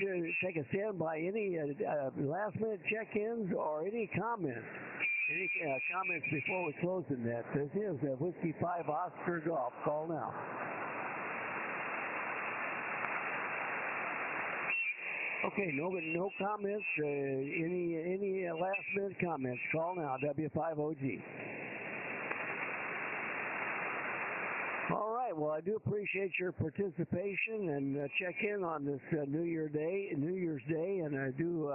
Speaker 2: take a standby. Any last-minute check-ins or any comments? Any comments before we close the net? This is Whiskey 5 Oscar Golf. Call now. Okay, no comments. Any last-minute comments? Call now. W5OG. All right. Well, I do appreciate your participation and check in on this New Year's Day, and I do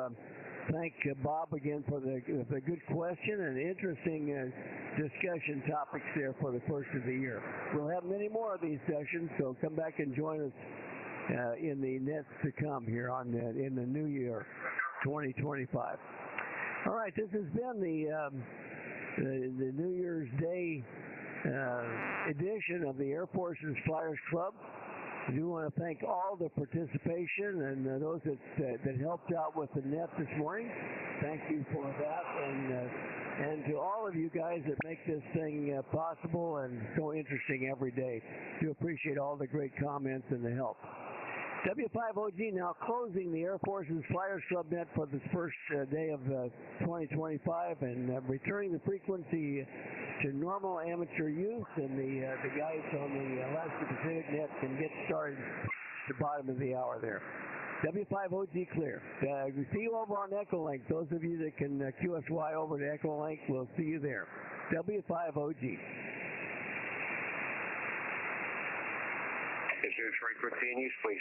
Speaker 2: thank Bob again for the good question and interesting discussion topics there for the first of the year. We'll have many more of these sessions, so come back and join us in the nets to come here in the new year, 2025. All right. This has been the New Year's Day edition of the Air Force's Flyers Club. I do want to thank all the participation and those that helped out with the net this morning. Thank you for that, and to all of you guys that make this thing possible and so interesting every day. Do appreciate all the great comments and the help. W5OG now closing the Air Force's Flyers Club net for this first day of 2025 and returning the frequency to normal amateur use, and the guys on the Alaska Pacific net can get started at the bottom of the hour there. W5OG clear. We see you over on Echolink. Those of you that can QSY over to Echolink, we'll see you there. W5OG.
Speaker 16: Is there frequency in use, please?